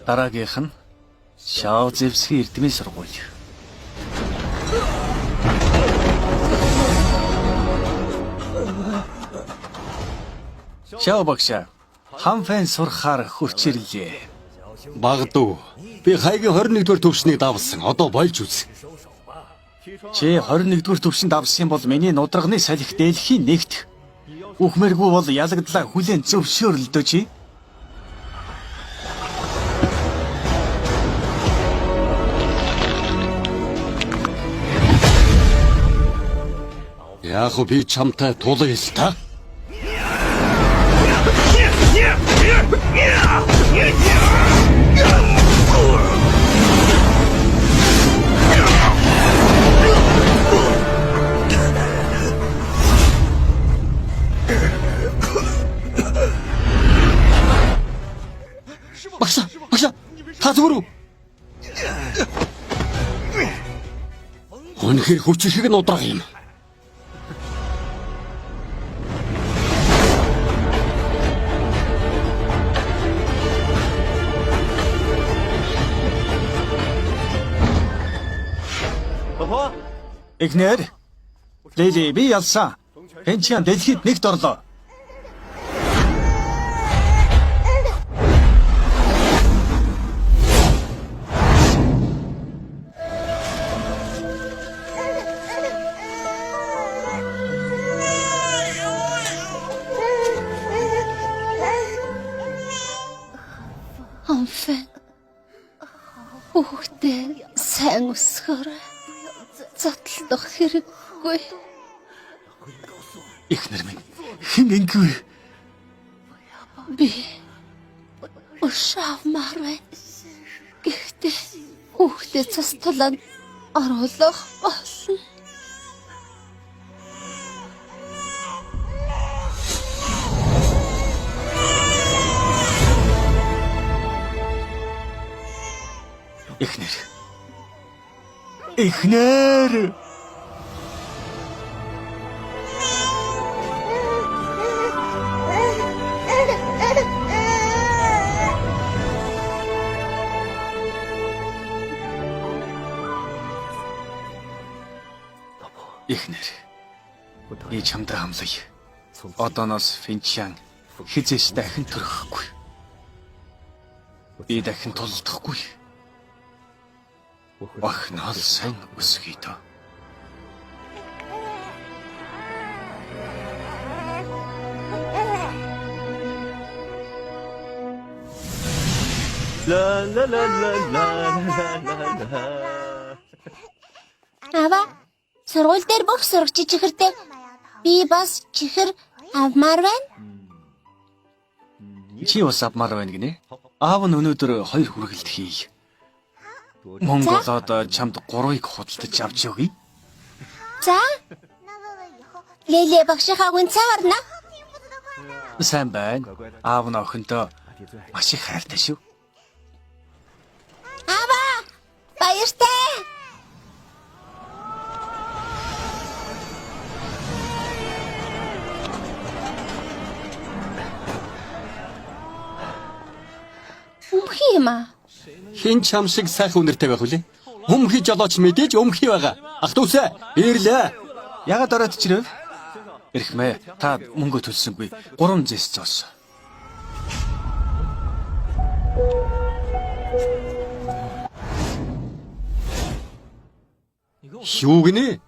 Дараагийнх нь Шао Зевсгийн эрдмийн сургууль. Шао багш, Ханфэн сурахаар хурц ирлээ. Багдуу. Би хаягийн 21-р төвшнийг давсан. Одоо болж үз. Чи 21-р төвшөнд давсан бол миний нудрагны салхи дэлхийн нэгт. Үхмэргүй бол ялагдлаа хүлээн зөвшөөрлөдөө чи. Яг би чамтай тулъя л та. Багш, та зүгээр үү? Үнэхээр хүч ихийг нь удраг юм. Эхнэр, Лили би ялсан. Фэнчиан дэлхийд нэгт орлоо. Ханфэн. Хүүхдээ сайн өсгөөрэй. Затлах хэрэггүй. Эхнэр минь хэн ингэв? Би ушаамаар байна. Гэхдээ хүүхдээ цас тулаанд оруулах болно. Эхнэр. Эхнэр. Эхнэр. Би чамд хамлая. Одооноос Фэнчиан хизээш дахин төрөхгүй. Би дахин тулдахгүй. Бахнал сайн өсгий та. ла ла ла ла ла. Ава, сургууль дээр бүх сурагч чихэртэй. Би бас чихэр авмаар байна. Чи бас авмаар байна гинэ? Аав нь өнөөдөр 2 хүргэлт хий. Мөнгө болоод чамд 3-ыг худалдаж авч өгье. За. Лили багшийнхаа гүнцээ орно. Сайн байна. Аав нь охинтой маш их хайртай шүү. Ава, баяртай. Өмхий юм аа. Хин чам шиг сайхан үнэртэй байх үлээ. Өмхий жолооч мэдээж өмхий байгаа. Ах дүүсээ ирлээ. Ягаад ороод чирв? Эрхмээ, та мөнгө төлсөнгүй. 3 зэс зоос. Юу гинэ?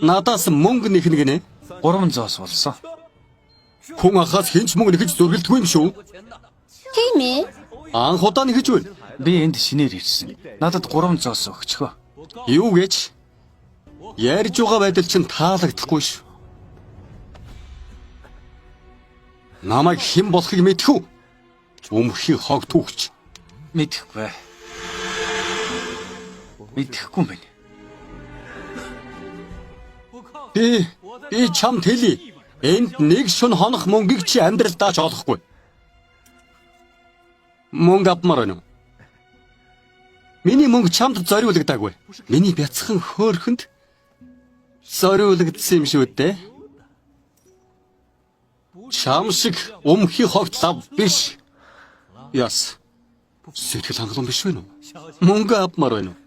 Надаас мөнгө нэхнэ гинэ. 3 зоос болсон. Хүн ахаас хинч мөнгө нэхэж зөргөлдгүй юм шүү. Тийм ээ. Анх удаа нэхэж байна. Би энд шинээр ирсэн. Надад 3 зоос өгчхөө. Юу гэж? Ярьж байгаа байдал чинь таалагдахгүй шүү. Намайг хэн болохыг мэдхүү. Өмхий хог түүхч. Мэдхгүй. Мэдхгүй мэн. Би чамд хэлье. Энд нэг шөнө хонох мөнгийг чи амьдралдаа ч олохгүй. Мөнгө авмаар байна уу? Миний мөнгө чамд зориулагдаагүй. Миний бяцхан хөөрхөнд зориулагдсан юм шүү дээ. Чам шиг өмхий хогт лав биш. Яс. Сэтгэл хангалуун биш вэ? Мөнгө авмаар байна уу?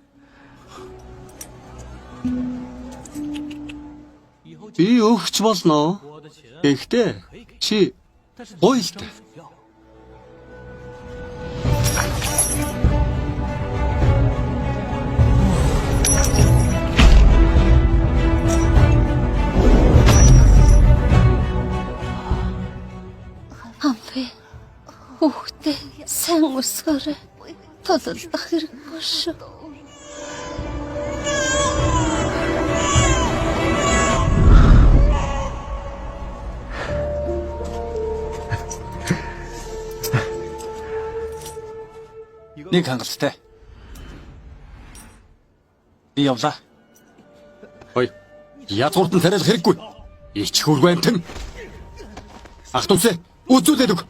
Би өгч болно. Гэхдээ чи гоё л дээ. Амфи. Хүүхдээ сайн өсгөөрэй. Тулалдах хэрэггүй шүү. Нэг хангалттай. Би явлаа. Ой. Язгуурт нь тариалах хэрэггүй. Ич хөргөө амтэн. Ах тусэ үзүүлээд өг.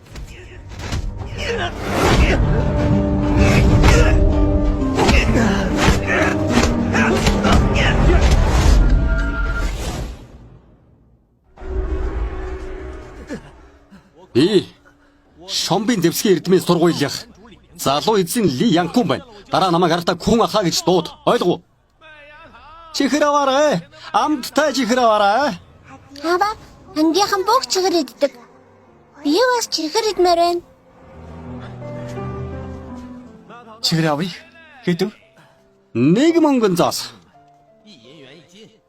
Би Шомбын дэвсгийн эрдмийн сургуулийнх залуу эзэн Ли Янкун байна. Дараа намайг харахтаа хүн ахаа гэж дууд. Ойлгов уу? Чихэр аваарай. Амттай чихэр аваарай. Хава ангийнхан бүх чихэр иддэг. Би бас чихэр идмээр байна. Чихэр авъя. Хэдэв? Нэг мөнгөн зоос.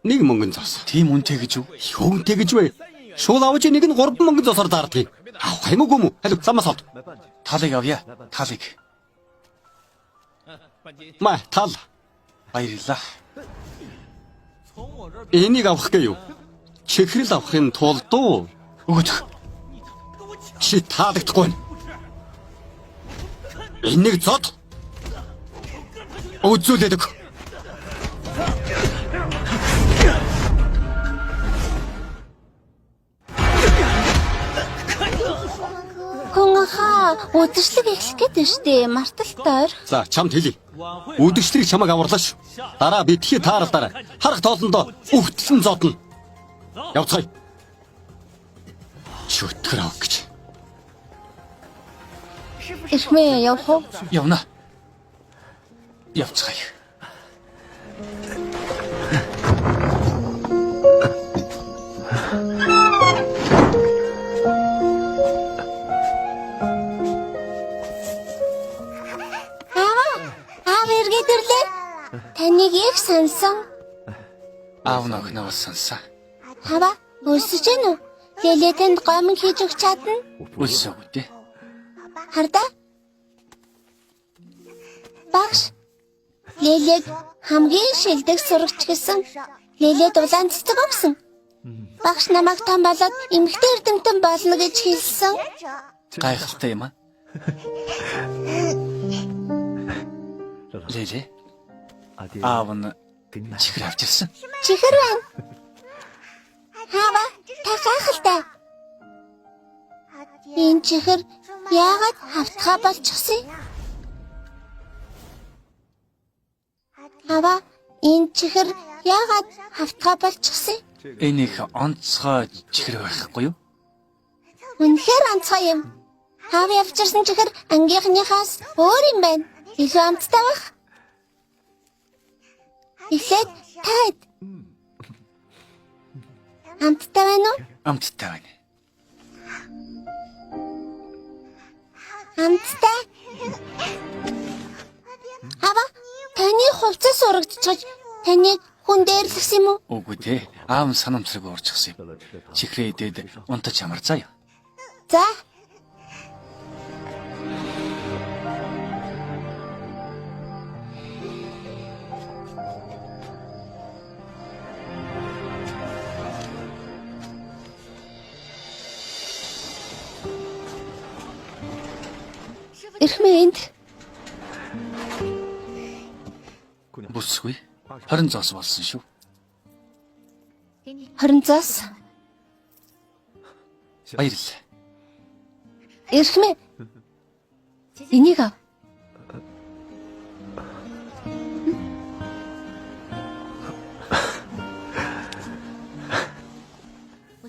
Нэг мөнгөн зоос. Тийм үнэтэй гэж юу? Юунтэй гэж вэ? Шул авч нэг нь 3 мөнгөн зоосоор даардаг. Авах юм уу? Халив самаас авд. Талыг авъя. Талыг. Ма тал. Баярлалаа. Энийг авах гээе юу? Чихрэл авахын тулд уу? Өгөөч. Чи таалагдахгүй байна. Энийг зод. Үзүүлээд өг. Хүн хаа удирчлаг эхлэх гэдэг штэ марталтаар. За чамд хэлье. Үдгчлэрийг чамайг аварлаа ш. Дараа битгий тааралдаарай. Харах тоолондоо өвтсөн зодно. Явцгаая. Чөтгөр ав гэж. Эрхмээ явах уу? Явна. Явцгаая. Таныг их сансан. Аав нөхнөөс сансан. Хава өсөж гэнэ үү? Лелетэнд гомн хийж өгч чадна. Үлсээгүй дээ. Хардаа. Багш. Лелег хамгийн шилдэг сурагч гэсэн. Лелед улаан цэцэг өгсөн. Багш намайг том болоод эмэгтэй эрдэмтэн болно гэж хэлсэн. Гайхалтай юм аа. Леле. Аав нь чихэр авч ирсэн. Чихэр байна. Хава та гайхалтай. Энэ чихэр яагаад хавтгай болчихсон? Хава энэ чихэр яагаад хавтгай болчихсон? Энэ их онцгой чихэр байхгүй юу? Үнэхээр онцгой юм. Хав явчихсан чихэр ангийнхныхаас өөр юм байна. Илүү амттай байх. Эхлээд таад. Амттай байна уу? Амттай байна. Амттай. Хава таны хувцас сурагдчихж таныг хүн дээрлэсэн юм уу? Үгүй дээ. Аав нь санамсрыг уурчихсан юм. Чихрээ идээд унтаж ямар заа юу? За. Эрхмээнд Бүсгүй. 20 зоос болсон шүү. 20 зоос. Баярлалаа. Эрхмээ. Энийг ав.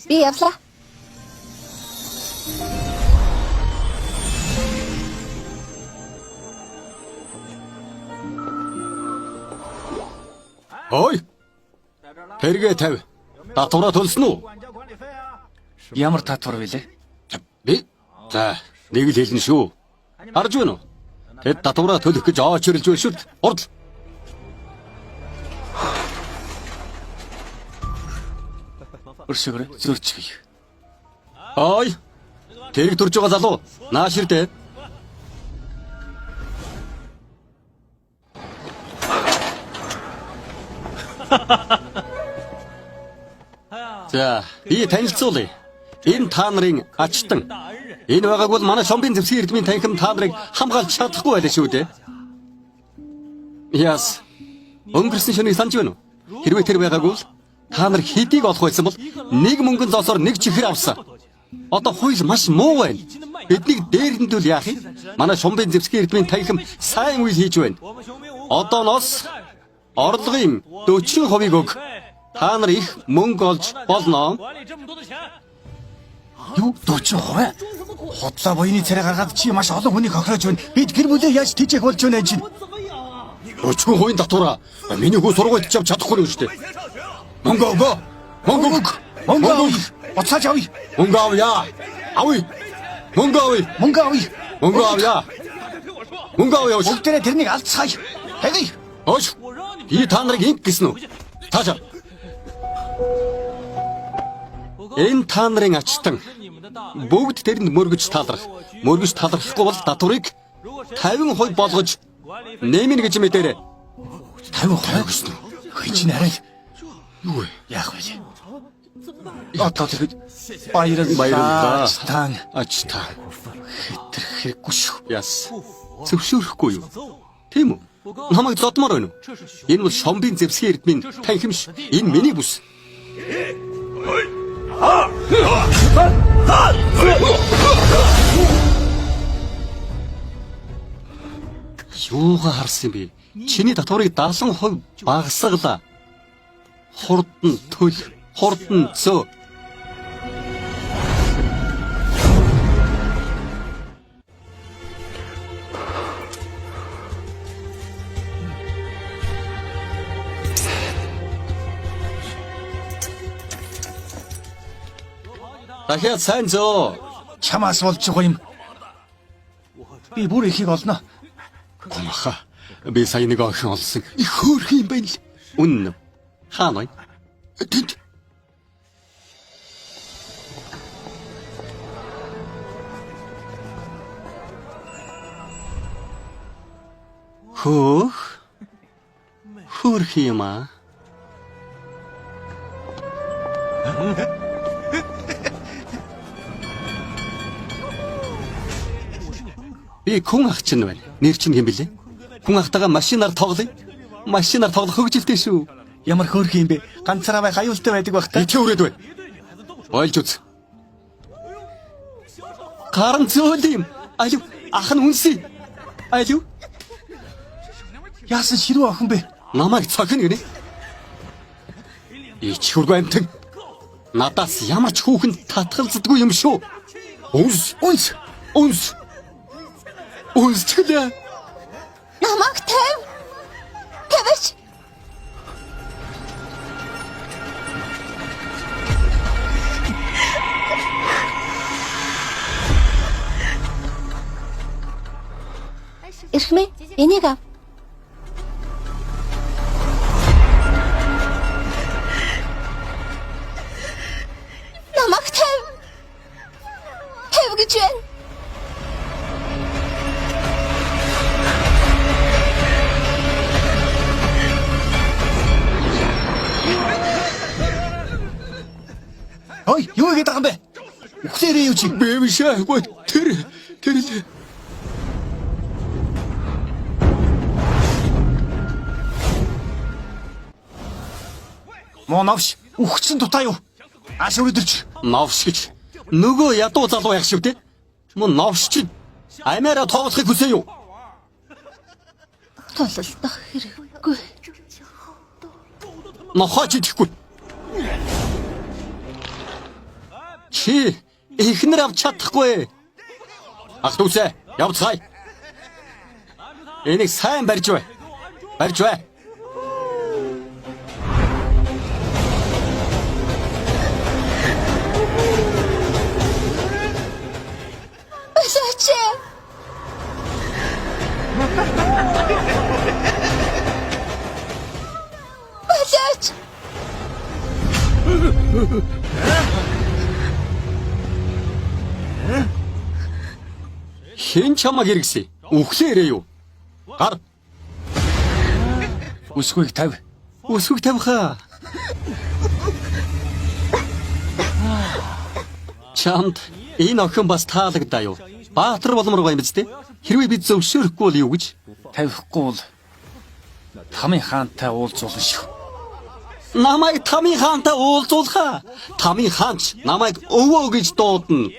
Би явлаа. Ой. Тэргээ тавь. Татвараа төлсөн үү? Ямар татвар вилээ? Би. За, нэг л хэлнэ шүү. Харж байна уу? Тэд татвараа төлөх гэж ооч ирлж байна шүү. Урд. Өршөөрэй, зөрчгий. Ой. Тэрэг төрж байгаа залуу. Нааш ирдэ. За, би танилцуулъя. Энэ та нарын ачтан. Энэ байгааг бол манай Шомбын зэвсгийн эрдмийн танхим та нарыг хамгаалж чадахгүй байлаа шүү дээ. Яс. Өнгөрсөн шөнөний санаж байна уу? Хэрвээ тэр байгааг бол та нар хэдийг олох байсан бол нэг мөнгөн зоосоор нэг чихэр авсан. Одоо хууль маш муу байна. Биднийг дээрэндүүл яах юм? Манай Шомбын зэвсгийн эрдмийн танхим сайн үйл хийж байна. Одооноос орлогын 40% өг. Та нар их мөнгө олж болно. Юу 40%? Хотлоо буйны царай гаргаад чи маш олон хүнийг хохироож байна. Бид гэр бүлээ яаж тийжэх болж байна чинь? 40% татвараа миний хүү сургуульд ч авч чадахгүй юм шүү дээ. Мөнгө өгөө. Мөнгө өг. Мөнгө авъя. Уцааж авъя. Мөнгө авъя. Авъя. Мөнгө авъя. Мөнгө авъя. Мөнгө авъя. Мөнгө авъя. Бүгдээрээ тэрнийг алдцгаая. Хагий. Оош. Би та нарыг инг гэсэн үү? Таашаа. Энэ та нарын ачтан бүгд тэрэнд мөргөж талрах. Мөргөж талрахгүй бол татварыг 50% болгож нэмнэ гэж мэдээрэй. 50% гэсэн үү? Хий чинь арай. Юу вэ? Яах вэ? Одоо тэгэхэд баярлалаа. Баярлалаа. Ачтан. Тэр хэрэггүй шүү. Яс. Зөвшөөрөхгүй юу? Тийм үү? Намайг зодмоор байна уу? Энэ бол Шомбын зэвсгийн эрдмийн танхимш. Энэ миний бүс. Юугаа харсан бэ? Чиний татварыг 70% багасгалаа. Хурдан төл, хурдан зөө. Дахиад сайн зөө. Чамаас болж байгаа юм. Би бүр ихийг олно. Гомха. Би сая нэг охин олсон. Их хөөрхөн юм байна л. Үнэн. Хаана вэ? Тэнд. Хөөх. Хөөрхөн юм аа. Би хүн ах чинь байна. Нэр чинь хэм бэлээ? Хүн ахтайгаа машинаар тоглоё. Машинаар тоглох хөгжилтэй шүү. Ямар хөөрхөн юм бэ? Ганцаараа байх аюултай байдаг бах та. Ичээ өрөөд байна. Ойлж үз. Каран зөөл юм. Алив ах нь үнсээ. Алив. Яасан ширүү охин бэ? Намайг цохино гинэ. Ич хург амтэн. Надаас ямар ч хүүхэнд татгалздаггүй юм шүү. Үнс. Үнсчлээ. Намайг тавь. Тавьж. Ирхмээ, энийг ав. Намайг тавь. Тавь гэж байна. Ой, юу хийгээд байгаа юм бэ? Үхлээрээ юу чи? Би биш аагүй. Тэр л. Моновш, үхсэн тутаа юу? Аш өрөдөрч. Новш гэж. Нөгөө ядуу залуу яг шүү дээ. Мөн новш чинь амиараа тоглохыг хүсэе юу? Тололдох хэрэггүй. Нохооч идэхгүй. Чи ихнэр авч чадахгүй. Ах дүүсээ, явцгаая. Энийг сайн барьж бай. Болооч. Хэн чамаг хэрэгсэн? Үхлээрээ юу? Гар. Өсгүйг тавь. Өсвөг тавьхаа. Чамд энэ охин бас таалагдаа юу? Баатар боломроо юм биз дээ? Хэрвээ бид зөвшөөрөхгүй бол юу гэж? Тавихгүй бол Тамийн хаантай уулзуулна шүү. Намайг Тамийн хаантай уулзуулахаа. Тамийн хаанч намайг өвөө гэж дуудана.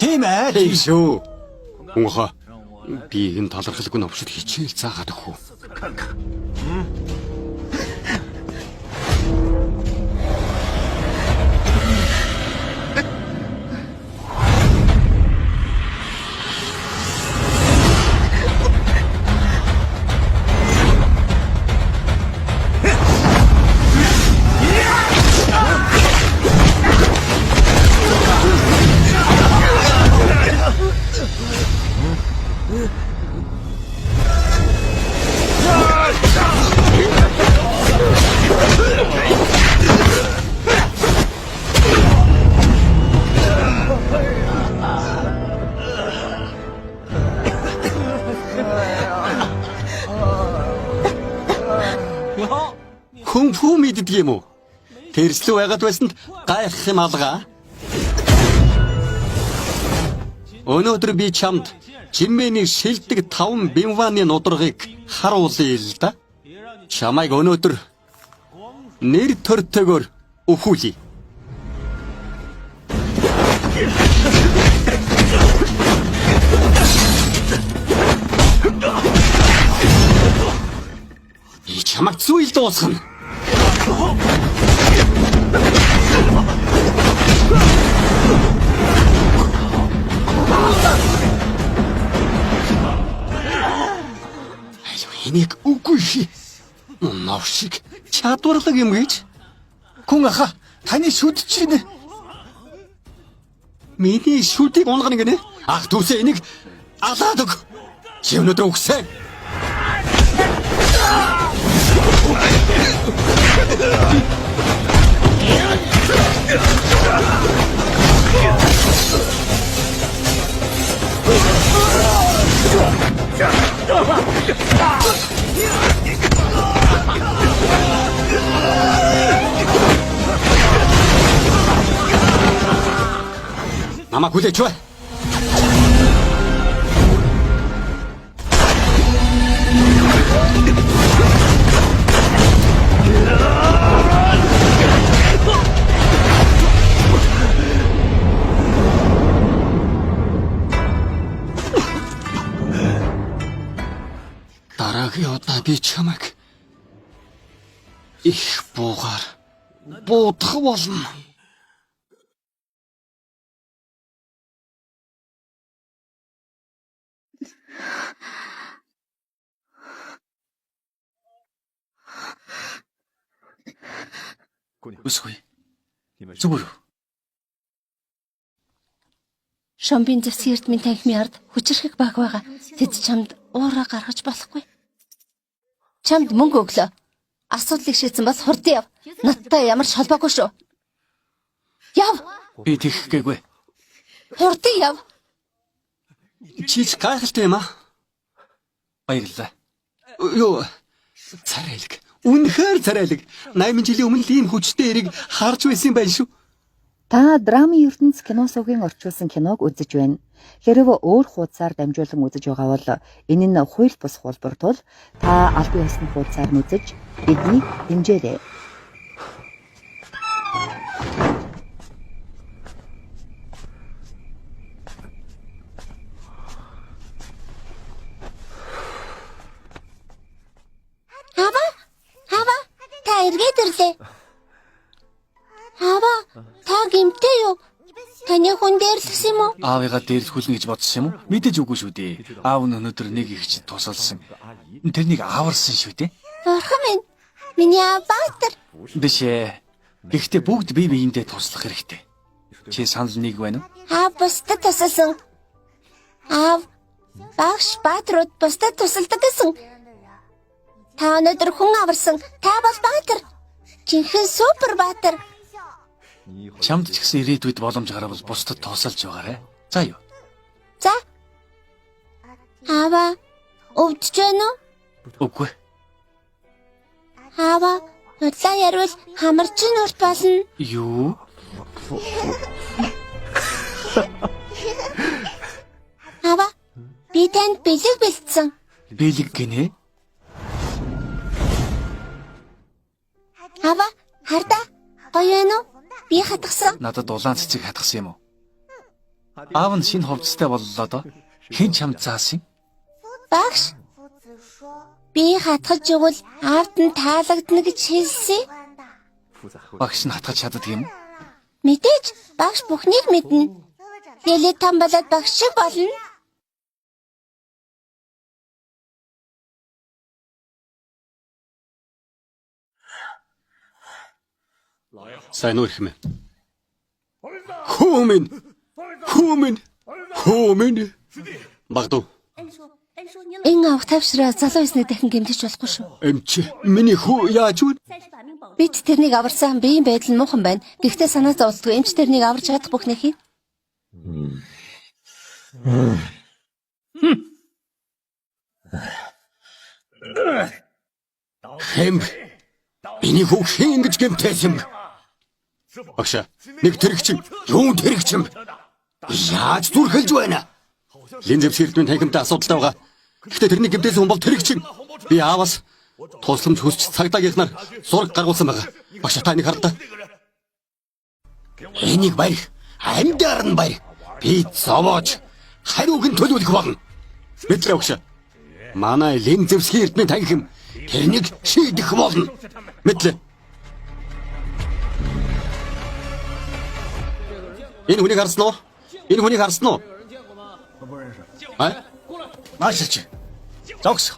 Тийм ээ. Тийм шүү. Унха. Би энэ талархалгүй новшид хичээл заагаад өгөх үү? Хүн фүү мэддэг юм уу? Тэрслүү байгаад байсанд гайхах юм алгаа. Өнөөдөр би чамд Жиммэний шилдэг 5 бинваны нударгыг харуулъя л да. Чамайг өнөөдөр нэр төртөгөр өхүүлье. Би чамайг зүйл дуусгана. Энийг үгүй. Навшиг чадварлаг юм гэж. Хүн аха таны шүд чинь Миний шүдийг унгана гинэ. Ах дүүсээ энийг алаад өг. Чи өнөөдөр үгсээ. Намайг хүлээж бай. Дараагийн удаа би чамайг их буугаар буудах болно. өсгүй. Зүгээр. Шомбын зэвсгийн эрдмийн танхимын ард хүчирхэг баг байгаа. Тэд чамд уураа гаргаж болохгүй. Чамд мөнгө өглөө. Асуудлыг шийдсэн бол хурдан яв. Надтай ямар ч холбоогүй шүү. Яв. Би тэгэх гээгүй. Хурдан яв. Чич гайхалтай юм аа. Баярлалаа. Юу? Царайлаг. Үнэхээр царайлаг. 80 жилийн өмнө л ийм хүчтэй эрийг харж байсан юм байна шүү. Та драмын ертөнц киносуугийн орчуулсан киног үзэж байна. Хэрвээ өөр хуудасаар дамжуулан үзэж байгаа бол энэ нь хууль бус хулбар тул та албан ёсны хуудасаар нь үзэж биднийг дэмжээрэй. Хава, та эргээд ирлээ. Хава, та гэмтэй юу? Таны хүн дээрлсэн юм уу? Аавыгаа дээрлэхүүлнэ гэж бодсон юм уу? Мэдээж үгүй шүү дээ. Аав нь өнөөдөр нэг ихчд тусалсан. Тэрнийг аварсан шүү дээ. Орхон минь. Миний аав Баатар. Биш ээ. Гэхдээ бүгд бие биендээ туслах хэрэгтэй. Чи санал нэг байна уу? Аав бусдад тусалсан. Аав багш Баатарууд бусдад тусалдаг гэсэн. Та өнөөдөр хүн аварсан. Та бол баатар. Жинхэнэ супер баатар. Чамд ч гэсэн ирээдүйд боломж гарвал бусдад тоосолж байгаарэ. За юу? За. Аава, өвдөж байна уу? Үгүй. Аава, удлаа ярил хамарч нүрт болно. Юу? Аава, би танд бэлэг бэлдсэн. Бэлэг гинэ? Аава, хардаа. Гоё байна уу? Би хатгсан. Надад улаан цэцэг хатгсан юм уу? Аав нь шинэ хувцастай боллоо доо. Хэн чамд заасан? Багш. Би хатгаж өгвөл аавд нь таалагдана гэж хэлсэн. Багш нь хатгаж чаддаг юм. Мэдээж багш бүхнийг мэднэ. Ялээ там болоод багш шиг болно. Сайн уу ирэх мэ. Хөөмин. Багдуу. Энэ авах тавшраа залуу эсний дахин гэмтэж болохгүй шүү. Эмч миний хүү яаж вэ? Бид тэрнийг аварсан биеийн байдал нь муухан байна. Гэхдээ санаа зовлтгүй эмч тэрнийг аварч чадах бүхнийг хий. Хэм. Миний хүү хийн гэж гэмтээсэн. Багш, нэг тэрэгчин, юун тэрэгчин? Яаж зүрхэлж байна? Линзэвс хэрдмийн танхимтай асуудалтай байгаа. Гэхдээ тэрний гэмтээсэн хүн бол тэрэгчин. Би аавас тусламж хүсч цагдаагийнхнаар зураг гаргуулсан байгаа. Багш та нэг хардаа. Энийг баяр, амьдаар нь баяр. Би зовоож хариуг нь төлөвлөх болно. Мэдлээ багш. Манай Линзэвс хэрдмийн танхим тэрнийг шийдэх болно. Мэдлээ. Энэ хүнийг харсан уу? Маашилч. Зогс.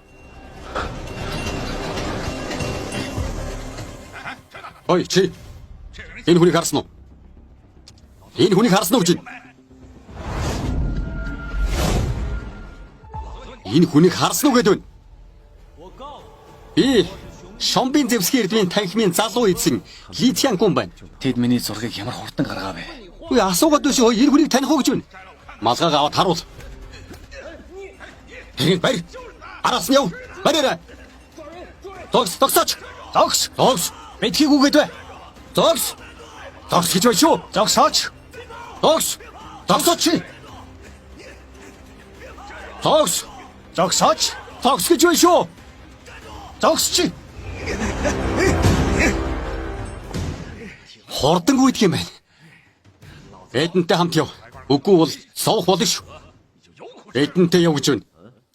Ой, чи. Энэ хүнийг харсан уу? Энэ хүнийг харсан уу гэж? Энэ хүнийг харсан уу гэдэг вэ? Би Шомбин Зевский эрдмийн танхимын залуу эзэн Ли Цянгун байна. Тэд миний зургийг ямар хурдан гаргаав вэ? Үгүй асуугаад биш энэ хүнийг таних уу гэж байна. Малгайг аваад харуул. Тэрийг баяр. Араас нь яв. Баяраа. Тогсооч. Тогс. Битгий гүгээд бай. Тогс гэж байна шүү. Зогсооч. Тогсооч. Зогсооч. Тогс гэж байна шүү. Зогсч. Хурдан гүйдэх юм байна. Эдэнтэй хамт яв. Үгүй бол совх болно шүү. Эдэнтэй яв гэж байна.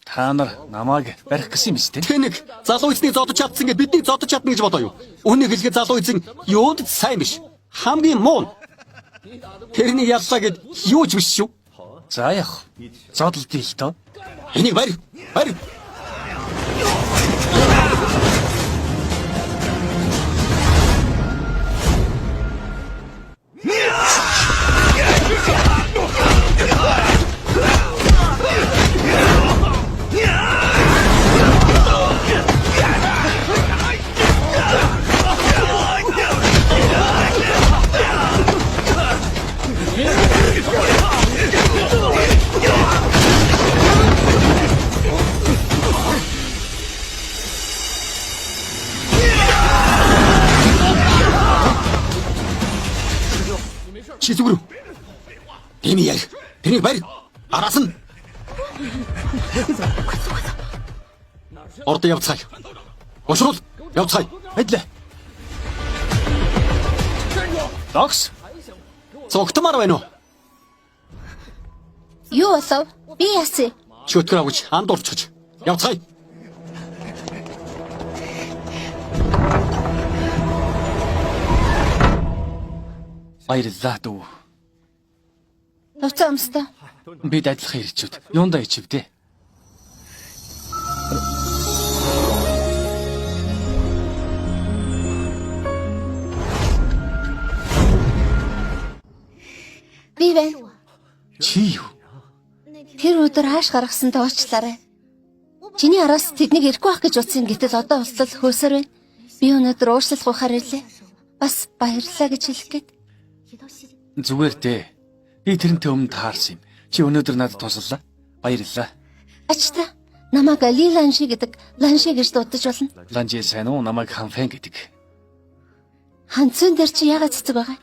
Та нар намайг барих гэсэн юм биш үү? Тэнэг залуу эзнийг зодож чадсан гэж бидний зодож чадна гэж бодоо юу? Үүнийг хэлгээд залуу эзэн юунд ч сайн биш. Хамгийн муу. Тэрний яллаа гэд юу ч биш шүү. За яах. Зодолдъё л тоо. Энийг баяр. Чи зүгрүү. Эми яа. Тэрийг баяр. Араас нь. Орд явцгаая. Ошрол явцгаая. Мэдлээ. Догс. Цогтмаар байна уу? Юу болов? Би яасан? Чи өтгөр авч анд орчихж. Явцгаая. Баярлалаа дүү. Хувцас өмсдөө. Бид адилхан ирчүүд. Юундаа ичвдээ. Би байна. Чи юу? Тэр өдөр хааш гаргасан доочлаарай. Чиний араас тэднийг ирэхгүй байх гэж утсан гэтэл одоо болтол хөөсөр байна. Би өнөөдөр уушлах ухаар ирлээ. Бас баярлалаа гэж хэлэх гээд. Зүгээр дээ. Би тэрнтэй өмнө таарсан юм. Чи өнөөдөр надад туслалаа. Баярлалаа. Ачта намайг Лиланши гэдэг Ланши гэж дуудаж болно. Ланжи сайн уу? Намайг Ханфэн гэдэг. Ханцун дээр чи яагаад цэцэг байгаа?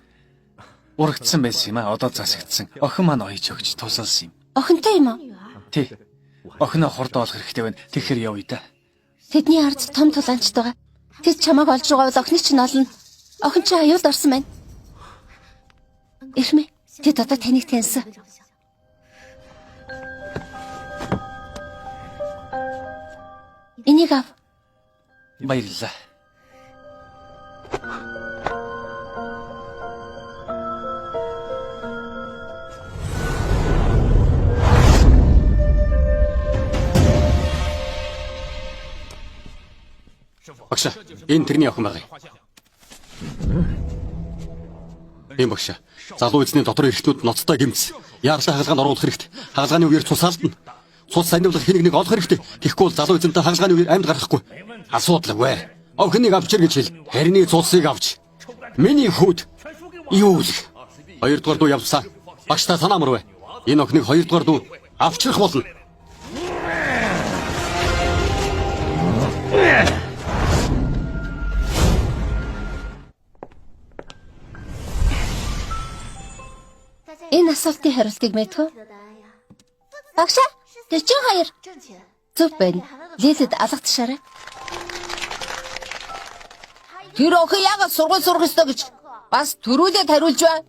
Урагдсан байсан юм аа. Одоо засагдсан. Охин маань оёж өгч тусалсан юм. Охинтой юм уу? Тий. Охиноо хурд олох хэрэгтэй байна. Тэгэхээр явъя да. Тэдний ард том тулаанчд байгаа. Тэд чамайг олж байгаа бол охиныг чинь олно. Охин чи аюулд орсон байна. Ирмэ. Тэд одоо таныг таньсан. Энийг ав. Баярлалаа. Багш, энэ тэрний охин байгаа. Эм багш. Залуу эзний дотор эрхтнүүд ноцтой гэмц. Яарлаа хагалгаанд оруулах хэрэгтэй. Хагалгааны үеэр цус алдна. Цус сануулах хэнийг нэг олох хэрэгтэй. Тэгэхгүй бол залуу эзэнтэй хагалгааны үеэр амьд гарахгүй. Асуудалгүй. Охиныг авчир гэж хэл. Харины цусыг авч. Миний хүүд юу л. Хоёрдугаар дуу явсан. Багштай санаа мөр вэ? Энэ охиныг хоёрдугаар дуу авчрах болно. Энэ асуултын хариултыг мэдв үү? Багш, тэр чинь хоёр. Зөв байна. Лилэд алга тушаарай. Тэр охин яагаад сургууль сурах ёстой гэж бас төрүүлээд хариулж байна.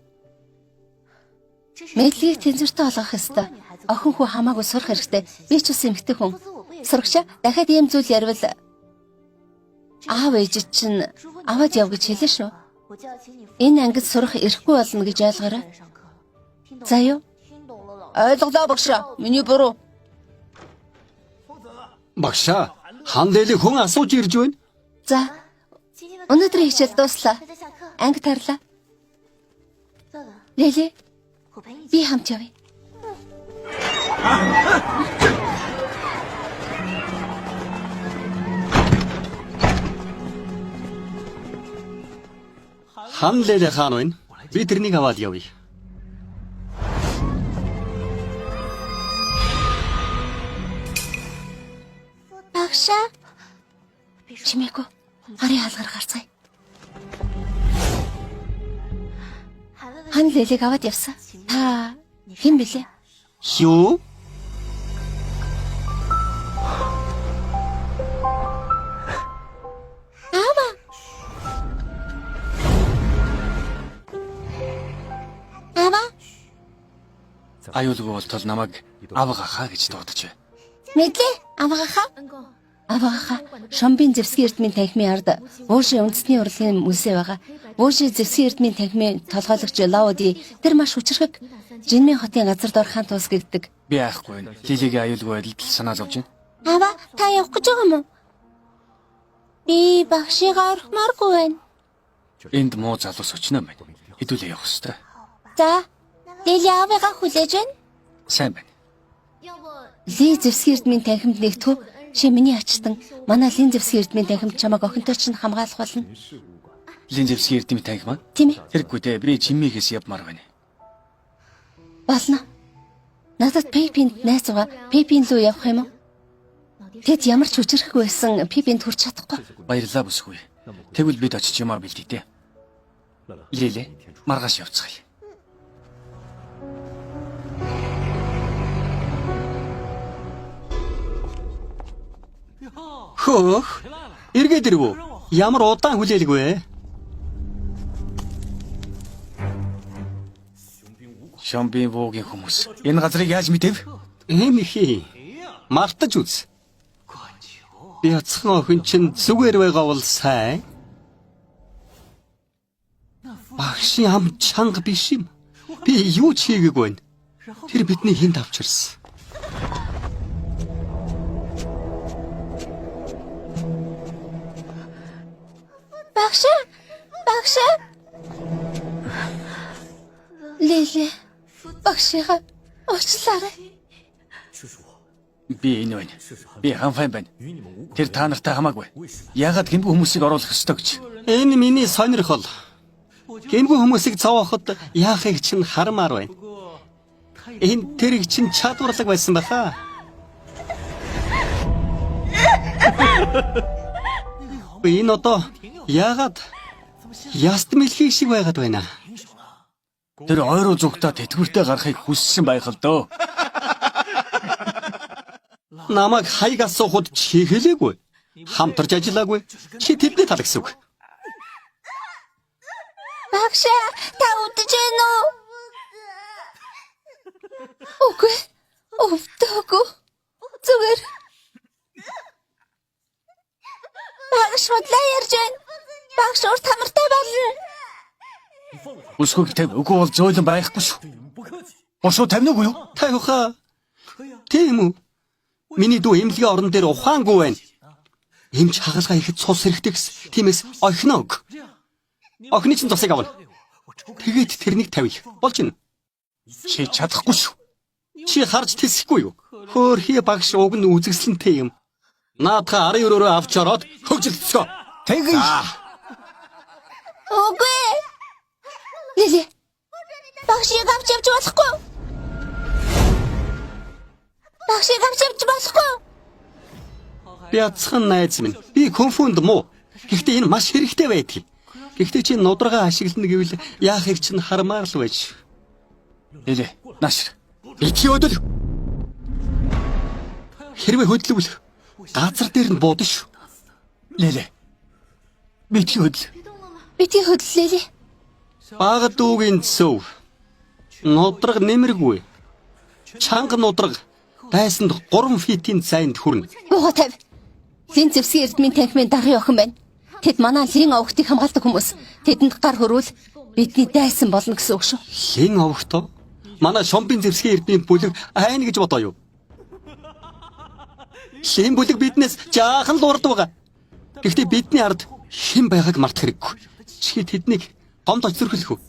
Мэдлийг тэнцвэртэй болгох ёстой. Охин хүү хамаагүй сурах хэрэгтэй. Би ч бас эмэгтэй хүн. Сурагчаа дахиад ийм зүйл ярил аав ээжид чинь аваад яв гэж хэлээ шүү. Энэ ангид сурах ирэхгүй болно гэж ойлгоорой. За юу? Ойлголоо багш. Миний буруу. Багш, хан дээлийг хүн асууж ирж байна. За. Өнөөдрийн хичээл дууслаа. Анги тарлаа. Лили. Би хамт явъя. Хан лэлэ хаан байна. Би тэрнийг аваад явъя. Багш. Чимээгүй. Харин хаалгаар гарцгаая. Хан лэлийг аваад явсан. Та хэн бэлээ? Юу? Аава. Аава. Аюулгүй болтол намайг авгахаа гэж дуудаж байна. Мэдлээ. Авгахаа. Авгахаа. Шомбын зэвсгийн эрдмийн танхимын ард Уушийн үндэсний урлагийн мүлсээ байгаа. Уушийн зэвсгийн эрдмийн танхимын толгойлогч Лауди тэр маш хүчрхэг Жинмийн хотын газар дор хаан туус гэдэг. Би айхгүй байна. Лилигийн аюулгүй байдалд санаа зовж байна. Ава, та явах гэж байгаа юм уу? Би багшигаа орохмааргүй байна. Энд муу залуус өчнөө байна. Хэдүүлээ явах ёстой. За, Лили аавыгаа хүлээж байна. Сайн байна. Ли зэвсгийн эрдмийн танхимд нэгтгэв. Чи миний ачтан манай Лин зэвсгийн эрдмийн танхимд чамайг охинтой чинь хамгаалах болно. Лин зэвсгийн эрдмийн танхим аа? Тийм ээ. Хэрэггүй дээ. Би Жиммигээс явмаар байна. Болно. Надад Пепинд найз байгаа. Пепин руу явах юм уу? Тэд ямар ч хүчрэх байсан Пепинд хүрч чадахгүй. Баярлалаа бүсгүй. Тэгвэл бид очиж юмар бэлдээ дээ. Лилэ, маргааш явцгаая. Хөөх. Эргээд ирвүү. Ямар удаан хүлээлг вэ? Шомбын вуугийн хүмүүс. Энэ газрыг яаж мэдэв? Эмхи. Мартаж үз. Би оцхон охин чинь зүгээр байгаа бол сайн. Багшийн ам чанга биш юм. Би юу ч хийгээгүй байна. Тэр бидний хүнд авчирсан. Багш. Лили. Багшигаа уучлаарай. Би энэ байна. Би Ханфайн байна. Тэр та нартай хамаагүй. Яагаад гинбүү хүмүүсийг оруулах ёстой гэж? Энэ миний сонирхол. Гэмгүй хүмүүсийг цаваахад яахыг чинь хармаар байна. Энэ тэрийг чинь чадварлаг байсан баха. Энэ одоо яагаад яст мэлхий шиг байгаад байна? Тэр ойроо зүгтаа тэтгэвртэй гарахыг хүссэн байх л дөө. Намайг хаяг асуухад чи хэлээгүй. Хамтарч ажиллаагүй. Чи тэдний тал гэсэн үг. Багш, та үдэж гэнэ үү? Үгүй. Өвдөөгүй. Зүгээр. Багш худлаа ярьж байна. Багш урт хамартай болно. Өсгөх тэв үгүй бол зөөлөн байхгүй шүү. Бошоо тавьнаагүй юу? Тавиха. Тийм үү? Миний дүү эмнэлгийн орон дээр ухаангүй байна. Эмч хагалгаа ихэд цус хэрэгтэй гэсэн. Тиймээс охиноо өг. Охины чинь цусыг авна. Тэгээд тэрнийг тавь. Болж гин. Чи чадахгүй шүү. Чи харж тэсэхгүй юу? Хөөхий багш уг нь үзэсгэлэнтэй юм. Наадха 19-өөр авч ороод хөвжөлтсгөө. Тэгье. Үгүй. Лили. Багшийг авч явж болохгүй. Багшийг авч явж болохгүй. Бяцхан найз минь. Би конфунд муу. Гэхдээ энэ маш хэрэгтэй байдаг. Гэхдээ чи нудрага ашиглана гэвэл яахыг чинь хармаар л байж. Лили, нааш. Битгий өдөл. Хэрвээ хөдлөвл газар дээр нь буудана шүү. Лили. Битгий хөдөл. Бити хөдлөлээ. Бага дүүгийн зөв. Нудраг нэмэргүй. Чанга нудраг дайсанд 3 фитийн зайд хүрнэ. Бууга тавь. Лин зэвсгийн эрдмийн танхимын даргын охин байна. Тэд манай лин овогтыг хамгаалдаг хүмүүс. Тэдэнд гар хөрвөл бидний дайсан болно гэсэн үг шүү. Лин овогтоо? Манай шомбын зэвсгийн эрдмийн бүлэг айна гэж бодоо юу? Лин бүлэг биднээс жаахан л урд байгаа. Гэхдээ бидний ард хэн байгааг мартах хэрэггүй. Чи тэднийг гомд очирхлөх үү?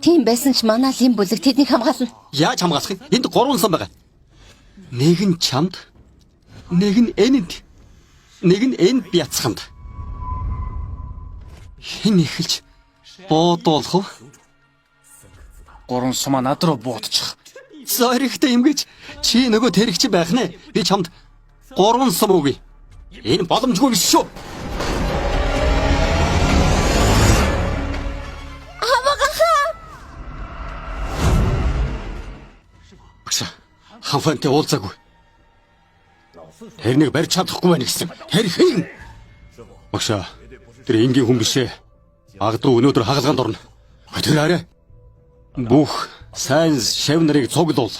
Тийм байсан ч манай лин бүлэг тэднийг хамгаална. Яаж хамгаалах юм? Энд 3 сан байгаа. Нэг нь чамд, нэг нь энэнд, нэг нь энд бяцханд. Хэн ихэлж буудуулах вэ? 3 сумаа над руу буудчих. Зоригтой юм гэж чи нөгөө тэрэгч байх нэ. Би чамд 3 сум өгье. Энэ боломжгүй биш шүү. Ханфантай уулзаагүй. Тэр нэг барьж чадахгүй байна гэсэн. Тэр хэн? Багшаа, тэр энгийн хүн бишээ. Магадгүй өнөөдөр хагалгаанд орно. Тэр арай. Бүх сайн шав нарыг цуглуул.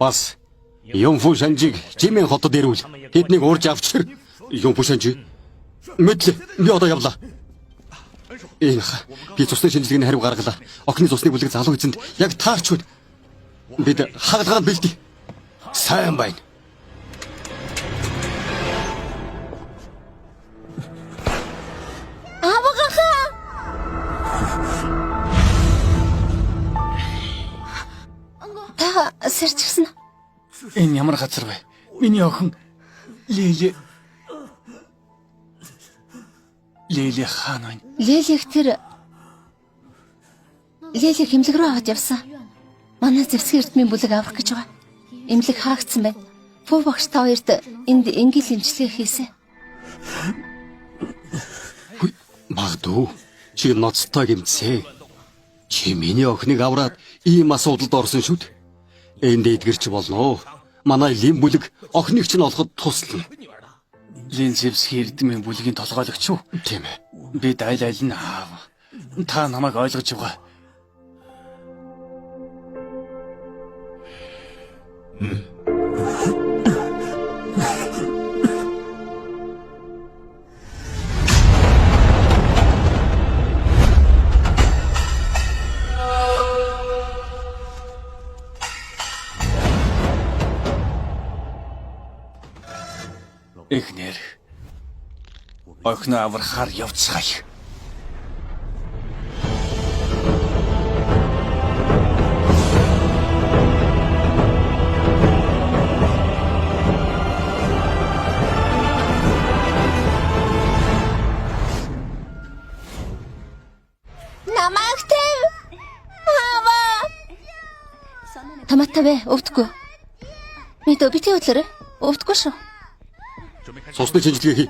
Бас Юмфу Шанжиг Жимэн хотод ирвэл тэднийг урьж авчир. Юмфу Шанжи. Мэдлээ. Би одоо явлаа. Би цусны шинжилгээний хариу гаргалаа. Охины цусны бүлэг залуу эзэнд яг таарч байна. Бид хагалгаанд бэлдээ. Сайн байна. Та сэрчгсэн. Энэ ямар газар вэ? Миний охин Лили хаан байна. Лилиг эмнэлэг рүү аваад явсан. Манай зэвсгийн эрдмийн бүлэг авах гэж байгаа. Эмнэлэг хаагдсан байна. Фүү багш та хоёрт энд энгил эмчилгээ хийсэн. Магадгүй чи ноцтой гэмцээ. Чи миний охиныг авраад ийм асуудалд орсон шүү дээ. Энд эдгэрч болно. Манай лим бүлэг охиныг чинь олоход туслана. Лин зэвсгийн эрдмийн бүлгийн толгойлогч юу? Тийм ээ. Бид айл нь аав. Та намайг ойлгож байгаа. Эхнэр. Охиноо аврахаар явцгаая. Намайг тэв. Аваа. Таматавэ өвдгөө. Мэдөө бити хөдлөрөө. Өвдгөө шүү. Цусны шинжилгээ хий.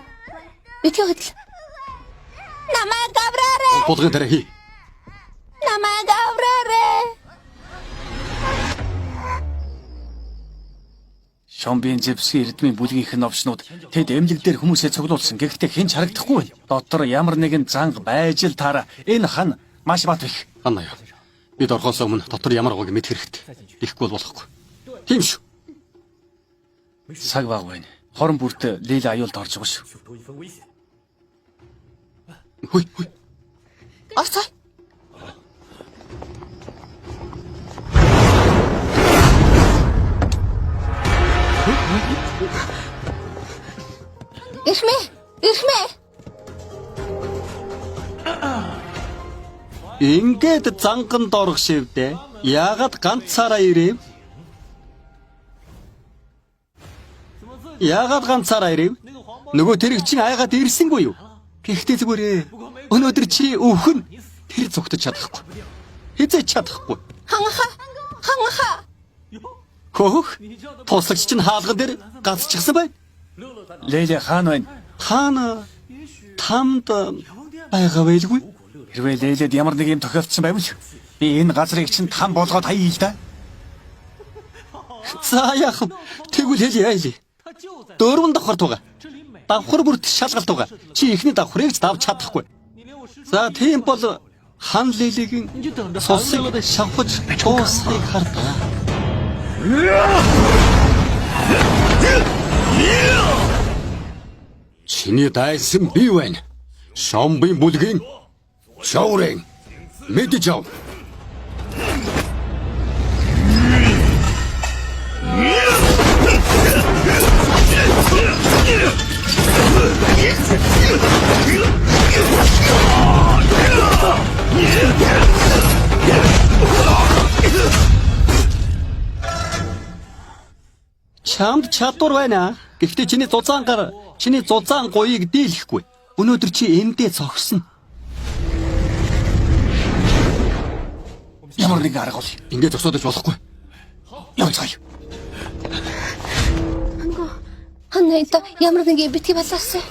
Бити хөдөл. Намайг авраарэ. Булгын тарай хий. Намайг авраарэ. Шомбийн зэвсгийн эрдмийн бүлгийнх нь овчнууд тэд эмнэлэг дээр хүмүүсээ цуглуулсан. Гэхдээ хэн ч харагдахгүй байна. Дотор ямар нэгэн занг байж л таараа. Энэ хан маш бат их. Хан аяа. Бид орхоос өмнө дотор ямар байгааг мэдэх хэрэгтэй. Ихгүй бол болохгүй. Тийм шүү. Цаг баг байна. Хорон бүрт Лейла аюулд орж байгаа шүү. Хүй хүй. Орцоо. Ирмэ. Ингээд занганд орох шивдэ. Яагаад ганцаараа ирэв? Нөгөө тэрэг чинь айгаад ирсэнгүй юу? Гэхдээ зүгээрээ өнөөдөр чи өвхөн тэр зүгтэж чадахгүй. Хизээч чадахгүй. Ханха. Хөх. Туслагч чинь хаалган дээр гацчихсан бай. Лейла хаан байна. Хаана тамд байгаа байлгүй. Хэрвээ Лейлад ямар нэг юм тохиолдсон байвал би энэ газрыг чинь там болгоод хаяа л да. За яах вэ? Тэгвэл хэлье айлээ. 4 давхар туга. Давхар бүрт шалгалт туга. Чи ихний давхрыг ч давж чадахгүй. За тийм бол хан Лейлигийн цусыг шавхаж дуусахыг хардаа. Чиний дайсан би байна. Шомбын бүлгийн шоурын мэдэж ав. Чамд чадвар байна. Гэхдээ чиний зузаан гоёыг дийлэхгүй. Өнөөдөр чи эндээ зогсно. Ямар нэг арга бол. Ингээд зогсоодож болохгүй. Явцгаая. Ханайда ямар нэг бити балаасаа.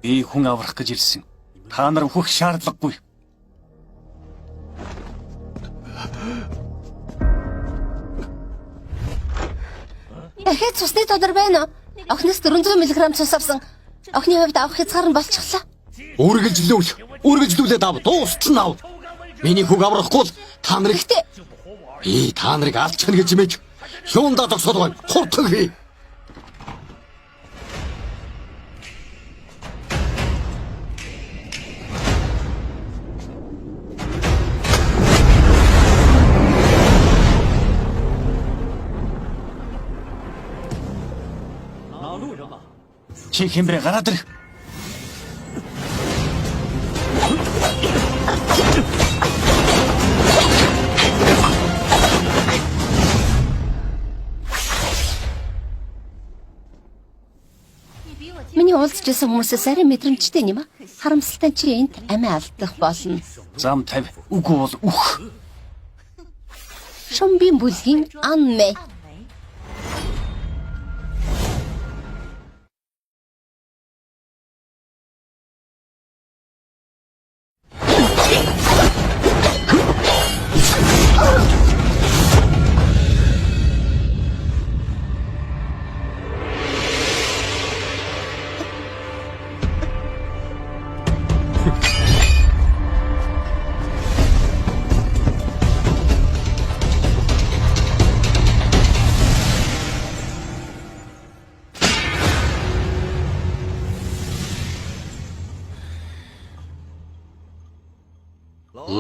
Би хүн аврах гэж ирсэн. Та нар өөхөх шаардлагагүй. Дахиад цусны тодор байна уу? Охноос 400 мг цус авсан. Охны хувьд авах хязгаар нь болчихлоо. Үргэлжлүүлээд ав. Дуусчихна ав. Миний хүүг аврахгүй л та нарыг би та нарыг алчхна гэж мэж. Юундаа зогсоод байна? Хурдан хий. Чи хэмбэрэ гараад ир. Миний уулзчихсан хүмүүсээс арай мэдрэмжтэй юм а. Харамсалтай чи энд амиа алдах болно. Зам тавь. Үгүй бол үх. Шомбын бүлгийн Анмэ.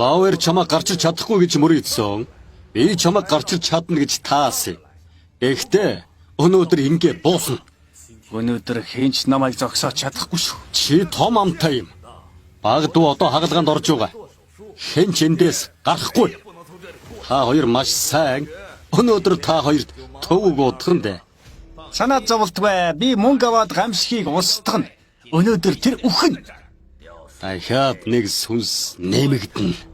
Лауэр чамаа гарчиж чадахгүй гэж мөрийдсэн. Би чамаа гарчиж чадна гэж таасан. Гэхдээ өнөөдөр ингэ дуусна. Өнөөдөр хинч намайг зогсоож чадахгүй шүү. Чи том амтай юм. Багдуу одоо хагалгаанд орж байгаа. Хэн ч эндээс гарахгүй. Та хоёр маш сайн. Өнөөдөр та хоёрт төвөг удах нь дээ. Санаа зовлтгүй. Би мөнгө аваад гамшигыг устгана. Өнөөдөр тэр үхэн. Дахиад нэг сүнс нэмэгдэнэ.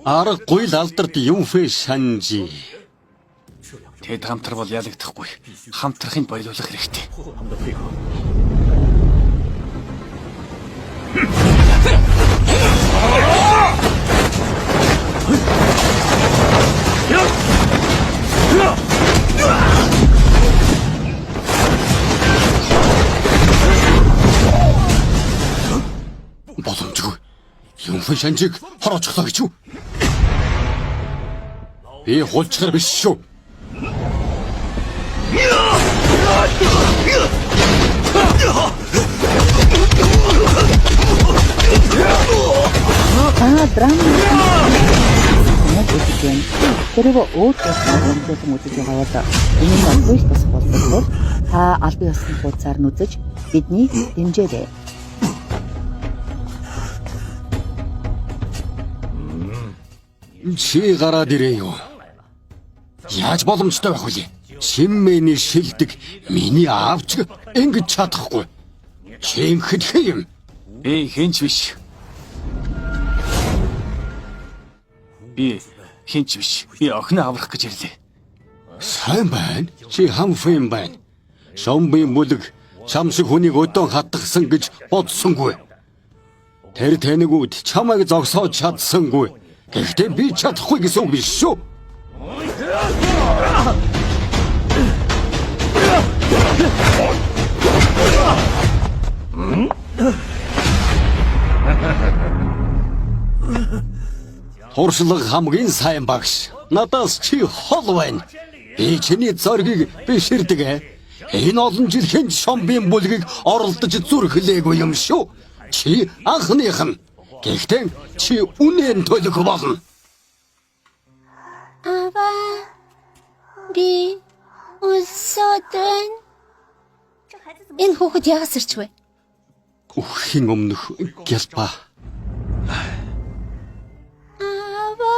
Аргагүй л алдарт юм фэ шанжи. Тэд хамтрал бол ялагдахгүй. Хамтрахыг бойлуулах хэрэгтэй. Боломжгүй. Юм фэ шанжиг хорооцглоо гэж юу? Би хулчгаар биш шүү. Драма үзэгэн. Тэрийг өөр зүйлс үзэж байгаа бол энэ нь хууль бус болдог. Та албан ёсны хуудасаар нүзэж биднийг дэмжээрэй. Чи гараад ирээ юу? Яаж боломжтой байх вэ? Чимээний шилдэг миний аавч ингэж чадахгүй. Чи ингэхэд хэм? Би хинч биш. Би хинч биш. Би охиноо аврах гэж ирлээ. Сайн байна. Чи хам фэм байна. Шомби мүлэг чам шиг хүнийг өдөн хатгсан гэж бодсонгүй. Тэр тэнэгүүд чамайг зогсоож чадсангүй. Гэхдээ би чадахгүй гэсэн үг биш шүү. Туршлага хамгийн сайн багш. Надаас чи хол байна. Би чиний зоргийг биширдэг. Энэ олон жил хэн шомбын бүлгийг оролдож зүрхлээгүй юм шүү. Чи анхных нь. Гэхдээ чи үнэн төлөх болно. Ава би өсөдөн энэ хүүхэд ягас ирчвэ. Үхийн өмнөх гялпа. Ава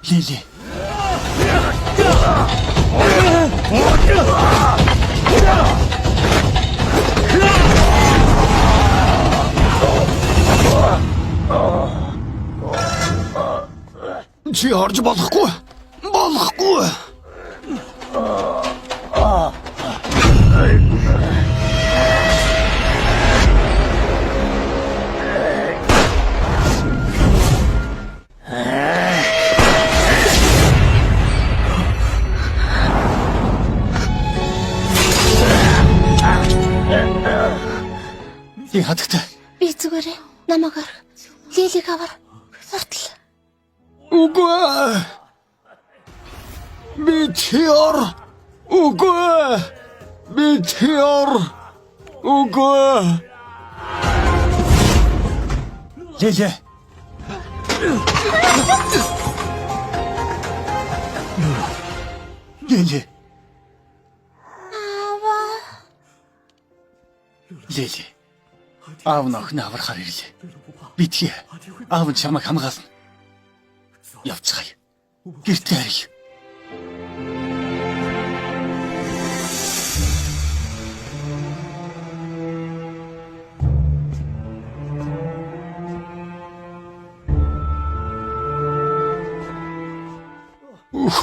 Лили. Чи орж болохгүй. Болохгүй. Би хатагтай. би зүгээрээ намайг арга. Лилиг авар. Сартал. Үгүй. Битэр. Үгүй. Битэр. Үгүй. Лили. Лили. Лили. Аав нь охин аврахаар ирлээ. Битгий. Аав нь чамайг хамгаална. Явцгаая. Гэртээ харъя.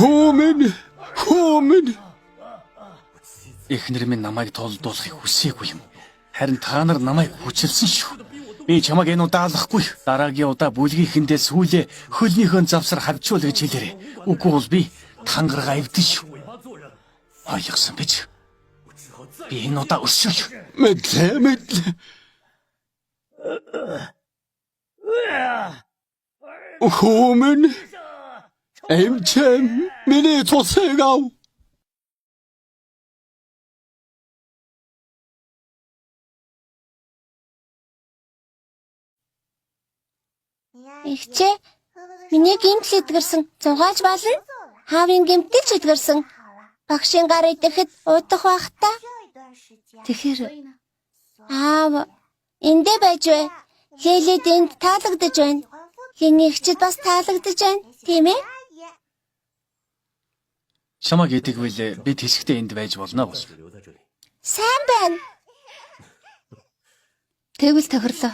Хөөмэн. Эхнэр минь намайг тулдуулахыг хүсээгүй юм. Харин та нар намайг хүчилсэн шүү. Би чамайг энэ удаа алахгүй. Дараагийн удаа бүлгийнхэндээ сүүлээ хөлнийхөө завсар хавчуул гэж хэлээрэй. Үгүй бол би тангараа эвдэн шүү. Ойлгосон биз? Би энэ удаа өсөж. Мэдлээ. Хөөмэн. Эмчэм миний цусыг ав. Ихчээ, миний гэмтэл эдгэрсэн зугааж болно. Хаавын гэмтэл ч эдгэрсэн. Багшийн гар идэхэд удах байх та. Тэгэхээр аав эндэ байж бай. Лилид энд таалагдж байна. Хиний ихчэд бас таалагдж байна. Тийм ээ? Чамайг эдэгвэл бид хэсэгтээ энд байж болно бол. Сайн байна. Тэгвэл тохирлоо.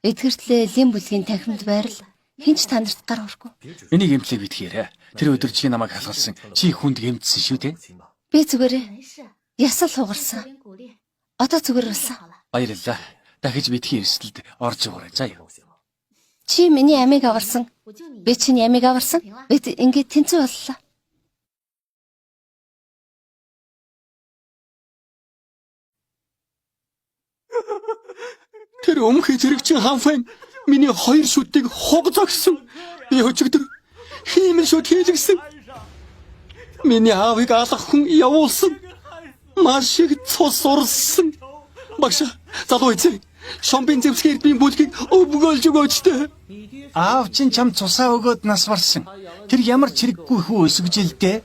Эдгэртлээ лим бүлгийн танхимд байрал. Хинч танарт гар өргөө. Миний гэмтлийг битгээрээ. Тэр өдөр чи намайг халгалсан. Чи хүнд гэмтсэн шүү дээ. Би зүгээрээ ясал хугарсан. Одоо зүгээр болсон. Баярлалаа. Дахиж битгий эрсдэлд орж өгөөрэй. За юу. Чи миний амийг аварсан. Би чиний амийг аварсан. Бид ингээд тэнцүү боллоо. Тэр өмхий зэрэгчин ханфан миний хоёр шүдийг хуг зогсон. Би өчигдөр хиймэл шүд хийлгсэн. Миний аавыг алах хүн явуулсан. Маш их цус урсан. Багш, залуу эцэг. Шомбын зэвсгийн эрдмийн бүлгийг өвгөөлж өгөөч дээ. Аав чинь чам цусаа өгөөд нас барсан. Тэр ямар чирэггүй хүү өсгөжилдээ.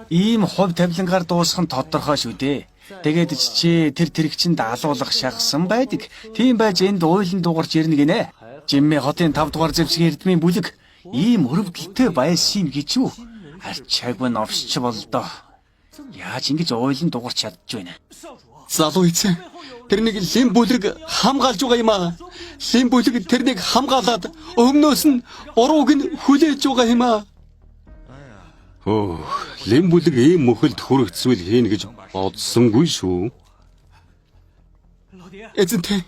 Ийм хувь тавилангаар дуусах нь тодорхой шүү дээ. Тэгээд чи тэр тэрэгчэнд алуулах шахсан байдаг. Тийм байж энд уйлан дугарч ирнэ гинэ. Жимми хотын 5 дугаар зэвсгийн эрдмийн бүлэг ийм өрөвдөлтөй байсан юм гэж юу? Арчааг нь овсч болдоо. Яаж ингэж уйлан дугарч чадж байна? Залуу эцэг. Тэрнийг лим бүлэг хамгаалж байгаа юм аа. Лим бүлэг тэрнийг хамгаалаад өмнөөс нь урууг нь хүлээж байгаа юм аа. Лим бүлэг ийм мөхөлд хүрэгцвэл хийнэ гэж бодсонгүй шүү. Эзэнтэй.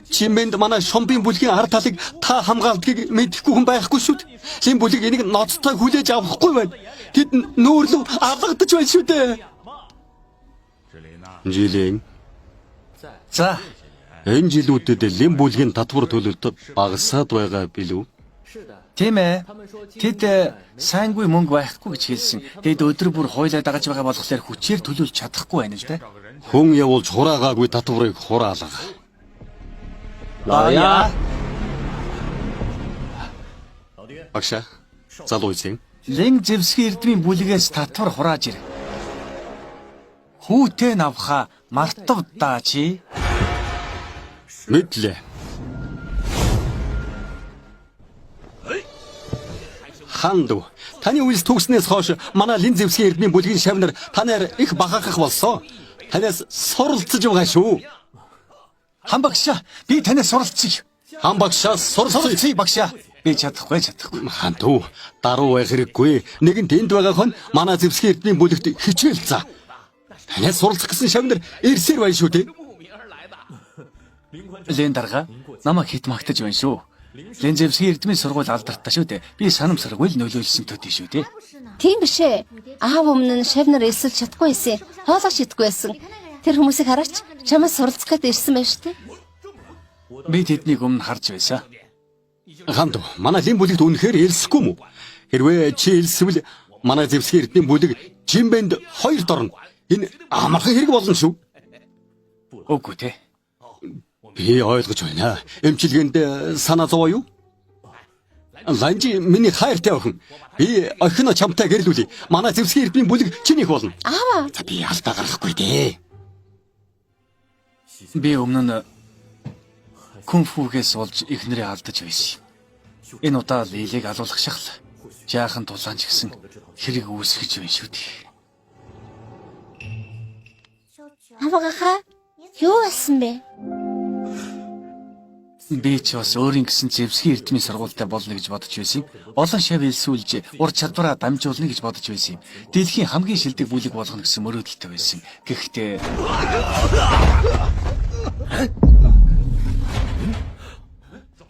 Чимэнд манай шомбын бүлгийн ард талыг та хамгаалдгийг мэдэхгүй хүн байхгүй шүү дээ. Лим бүлэг энийг ноцтой хүлээж авахгүй байна. Тэд нүүрлүү алгадаж байна шүү дээ. Жилийн. За, Энэ жилүүдэд лим бүлгийн татвар төлөлт багасаад байгаа билүү? тийм ээ. Тэд сайнгүй мөнгө байхгүй гэж хэлсэн. Тэд өдөр бүр хуйлаа дагаж байгаа болохоор хүчээр төлөвлөж чадахгүй байна л да. Хүн явуулж хураагаагүй татварыг хураалга. Лая. Багш, залуу эзэн. Линг зэвсгийн эрдмийн бүлгээс татвар хурааж ир. Хүүтээ навха мартав даа чи. Мэдлээ. Хандв. Таны үйлс төгснөөс хойш манай лин зэвсгийн эрдмийн бүлгийн шавнар танаар их бахархах болсон. Танаас суралцж байгаа шүү. Хан багшаа, би танаас суралцъя. Хан багшаас суралцъя. Багшаа. Би чадахгүй. Хантв. Даруу байх хэрэггүй. Нэгэн тэнд байгаа хон манай зэвсгийн эрдмийн бүлэгт хичээл за. Танаас суралцах гэсэн шавнар ирсээр байна шүү дээ. Лен дарга намайг хит магтаж байна шүү. Лен зэвсгийн эрдмийн сургууль алдартай шүү дээ. Би санамсаргүй л нөлөөлсөн төдий шүү дээ. Тийм биш ээ. Аав өмнө нь шавнар эсэлж чадахгүй байсан. Хоолоо шидгүй байсан. Тэр хүмүүсийг хараач чамаас суралцах гээд ирсэн байж тээ. Би тэднийг өмнө харж байсан. Хантв. Манай лим бүлэгт үнэхээр элсэхгүй мүү? Хэрвээ чи элсвэл манай зэвсгийн эрдмийн бүлэг Жимбэнд 2 дорно. Энэ амархан хэрэг болно шүү. Үгүй те. Би ойлгож байна. Эмчилгээнд санаа зовоо юу? Ланжи миний хайртай охин. Би охино чамтай гэрлүүлье. Манай зэвсгийн эрдмийн бүлэг чинийх болно. Аава. За би алдаа гаргахгүй дээ. Би өмнө нь кунфугээс олж эхнэрээ алдаж байсан. Энэ удаа Лилийг алуулах шахал. Жаахан тулаанч гисэн хэрэг үүсгэж байна шүү дээ. Аваагаа юу болсон бэ? Би ч бас өөрийн гэсэн зэвсгийн эрдмийн сургуультай болно гэж бодож байсан. Олон шав элсүүлж ур чадвараа дамжуулна гэж бодож байсан юм. Дэлхийн хамгийн шилдэг бүлэг болгоно гэсэн мөрөөдөлтэй байсан. Гэхдээ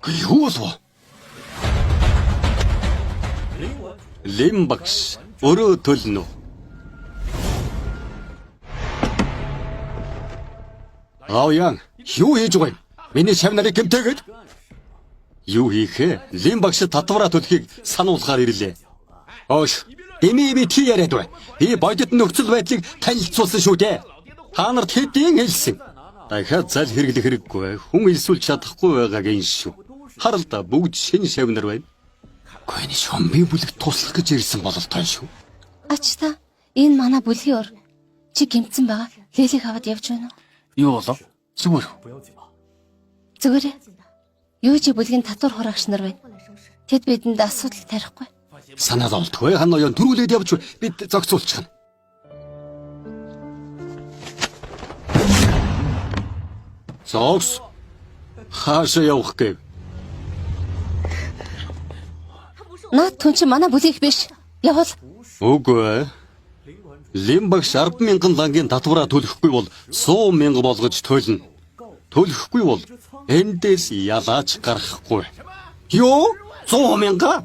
Юу болов? Лим багш өрөө төлнө. Ааян, юу хийж байгаа юм? Миний шав нарыг гэмтээгээд юу хийхээ? Лим багш татвараа төлөхийг сануулахаар ирлээ. Оош, дэмий би чи яриад бай. Би бодит нөхцөл байдлыг танилцуулсан шүү дээ. Та нарт хэдийн хэлсэн. Дахиад зал хэрэглэх хэрэггүй. Хүн элсүүлж чадахгүй байгааг энэ шүү. Харал та бүгд шинэ шав нар байна. Гүний шомби бүлэг туслах гэж ирсэн бол тань шүү. Ач та энэ манай бүлгийн ор. Чи гэмтсэн байгаа. Лэлийг аваад явж байна уу? юу болов? Зүгээр. Зүгээрээ. Юу чи бүлгийн татвар хураагч нар байна. Тэд бидэнд асуудал тарихгүй. Санаа зовлтгүй. Хан ноён төрүүлээд явж бид зогсуулчихна. Зогс. Хаашаа явах гээв? Наад түн чи манай бүлгийнх биш. Явал. Үгүй. Лимбагш 10,000 лангийн татвараа төлөхгүй бол 100,000 болгож төлнө. Төлөхгүй бол эндээс ялаач гарахгүй. Юу? 100,000?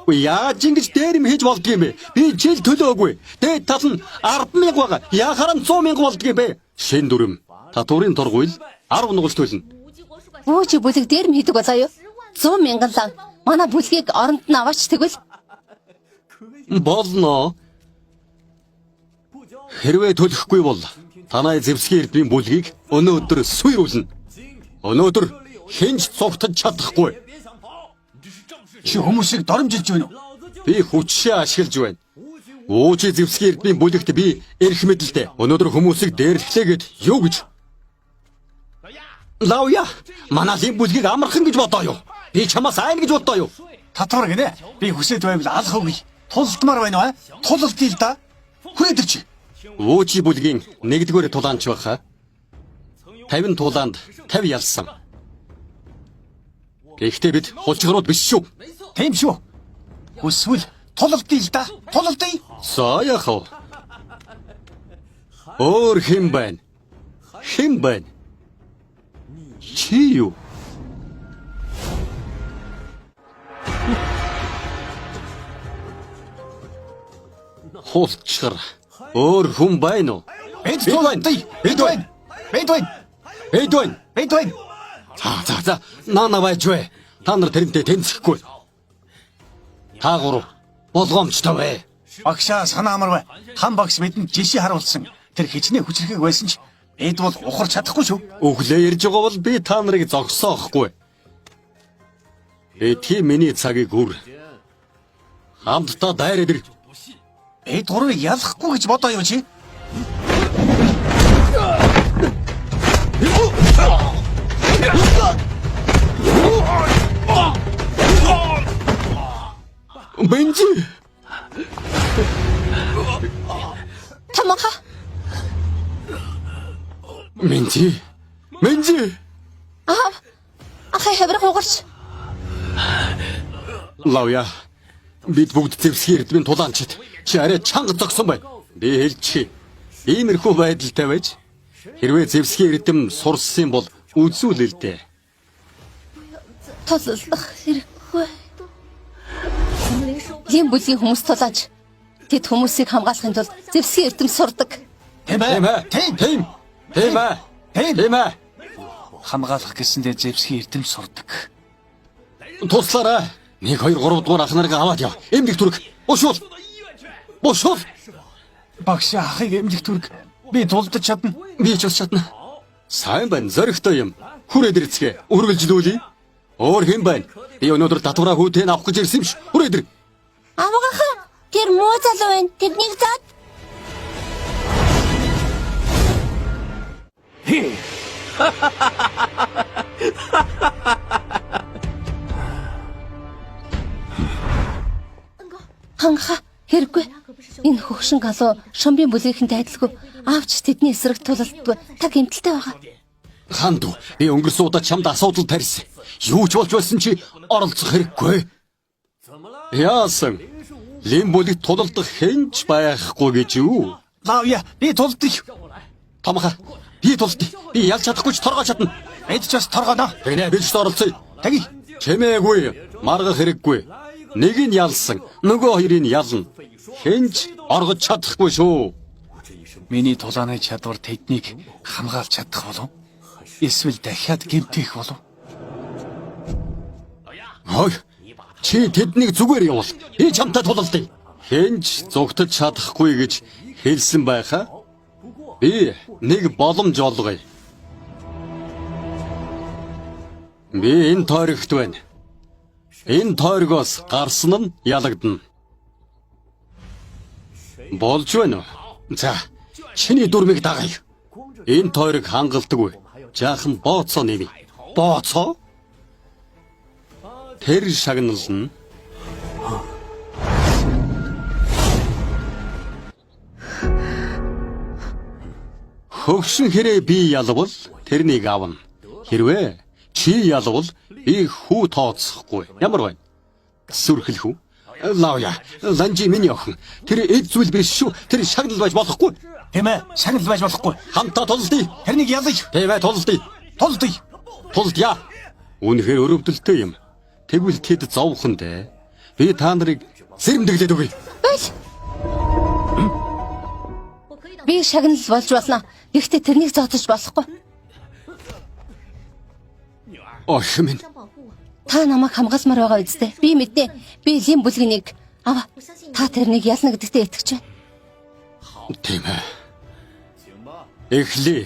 Яаж ингэж дээрэм хийж болдгийм бэ? Би жил төлөөгүй. Дээд тал нь 10,000 байгаа. Яхаар нь 100,000 болдгийм бэ? Шин дүрм. Татварын торгуйл 10 нугалж төлнө. Өө чи бүлэг дээрм хийдэг болоо юу? 100,000 лан. Манай бүлгийг оронд нь аваач тэгвэл. Болно. Хэрвээ төлөхгүй бол танай зэвсгийн эрдмийн бүлгийг өнөөдөр суйруулна. Өнөөдөр хинж цугтаж чадахгүй. Чи хүмүүсийг доромжилж байна уу? Би хүчээ ашиглаж байна. Уужи зэвсгийн эрдмийн бүлэгт би эрх мэдэлтэй. Өнөөдөр хүмүүсийг дээрлэхлээгээд юу гэж? Лавя, манай лим бүлгийг амархан гэж бодоо юу? Би чамаас айн гэж бодоо юу? Татвар гинэ. Би хүсэж байвал алах үгүй. Тулалтмаар байна уу? Тулалт ил да. Хүрээдэр чи. Уужи бүлгийн нэгдүгээр тулаанч баха. 50 тулаанд 50 ялсан. Гэхдээ бид хулчгарууд биш шүү. Тийм шүү. Хүсвэл тулалт ил да. Тулалт ий. Саяхав. Өөр хэм байна? Хэм байна? Чи юу? Хулчгар. Өөр хүн байна уу? Эд тулалт ий. Эд байна. Эд байна. Эд байна. Эд байна. За. Нана байж вэ? Та нар тэрнтэй тэнцэхгүй. Та гурав болгоомжтой бай. Багшаа санаа амарвай. Хан багш бидэнд жишээ харуулсан. Тэр хичнээн хүчрхэг байсан ч эд бол ухарч чадахгүй шүү. Өглөө ярьж байгаа бол би та нарыг зогсоохгүй. Тийм миний цагийг үр. Хамтдаа дайраад ир. Эд гурыг ялахгүй гэж бодоо юу чи? Бенжи. Тамаха. Менжи. Ахай хэврэх угарч. Лавя. Бид бүгд зэвсгийн эрдмийн тулаанчид. Чи арай чанга зогсон бай. Би хэлчихье. Иймэрхүү байдалтай байж хэрвээ зэвсгийн эрдэм сурсан бол үзүүлэл дээ. Туллах хэрэггүй. Лим бүлгийн хүмүүс тулаач. Тэд хүмүүсийг хамгаалахын тулд зэвсгийн эрдэм сурдаг. Тийм ээ. Тийм ээ. Хамгаалах гэсэндээ зэвсгийн эрдэм сурдаг. Туслаарай. 1 2 3 дугаар ах нарыг аваад яв. Эмдэх түрэг. Бушуул. Багш ахыг эмнэлэг түрг би тулдаж чадна. Би ч бас чадна. Сайн байна. Зоригтой юм. Хүрээд ирцгээ. Үргэлжлүүлье. Өөр хэм байна. Би өнөөдөр татвараа хүүтэн авах гэж ирсэн юм ш. Хүрээд ир. Аваагаха. Тэр муу залуу байна. Тэрнийг заад. Хангаха хэрэггүй. Энэ хөгшин галуу шомбын бүлгийнхэнтэй адилгүй. Аавч тэдний эсрэг тулалдгүй. Та гэмтэлтэй байгаа. Ханду, би өнгөрсөн удаа чамд асуудал тарьсан. Юу ч болж байсан чи оролцох хэрэггүй. Яасан? Лимболыг тулалдах хэнч байхгүй гэж юу? Лавья, би тулдъя. Томха, би тулдъя. Би ялж чадахгүй ч торгож чадна. Эд ч бас торгоно. Гэнэ би ч оролцъё. Таги. Чимээгүй, маргах хэрэггүй. Нэг нь ялсан, нөгөө хоёрыг ялна. Хэнч оргож чадахгүй шүү. Миний тулааны чадвар тэднийг хамгаалж чадах болов? Эсвэл дахиад гэмтэх болов? Хой, чи тэднийг зүгээр явуул. Би чамтай тулалдъя. Хэнч зүгтж чадахгүй гэж хэлсэн байхаа. Би нэг боломж олгоё. Би энэ тойрогт байна. Энэ тойрогоос гарсан нь ялагдана. Болж байна уу? За, чиний дүрмийг дагая. Энэ тойрог хангалтгүй. Жаахан бооцоо нэмий. Бооцоо? Тэр шагнална. Хөгшин хэрэг би ялвал тэрнийг авна. Хэрвээ чи ялвал би хүү тооцохгүй. Ямар байна? Сүрхэлэх үү? Лавья, ланжи миний охин. Тэр эд зүйл биш шүү. Тэр шагнал байж болохгүй. Тийм ээ, шагнал байж болохгүй. Хамтаа тулдъя. Тэрнийг ялъя. Тийм ээ, тулдъя. Тулдъя. Тулдъя. Үнэхээр өрөвдөлтөй юм. Тэгвэл тэд зовхон дээ. Би та нарыг зэрэмдэглээд өгье. Байл. Би шагнал болж болно. Гэхдээ тэрнийг зодож болохгүй. Ох минь. Та намайг хамгаалмаар байгаа үстэй. Би мэднэ. Би лим бүлгэнийг ава. Та тэрнийг ялна гэдэгтээ итгэж байна. Тийм ээ. Эхлэе.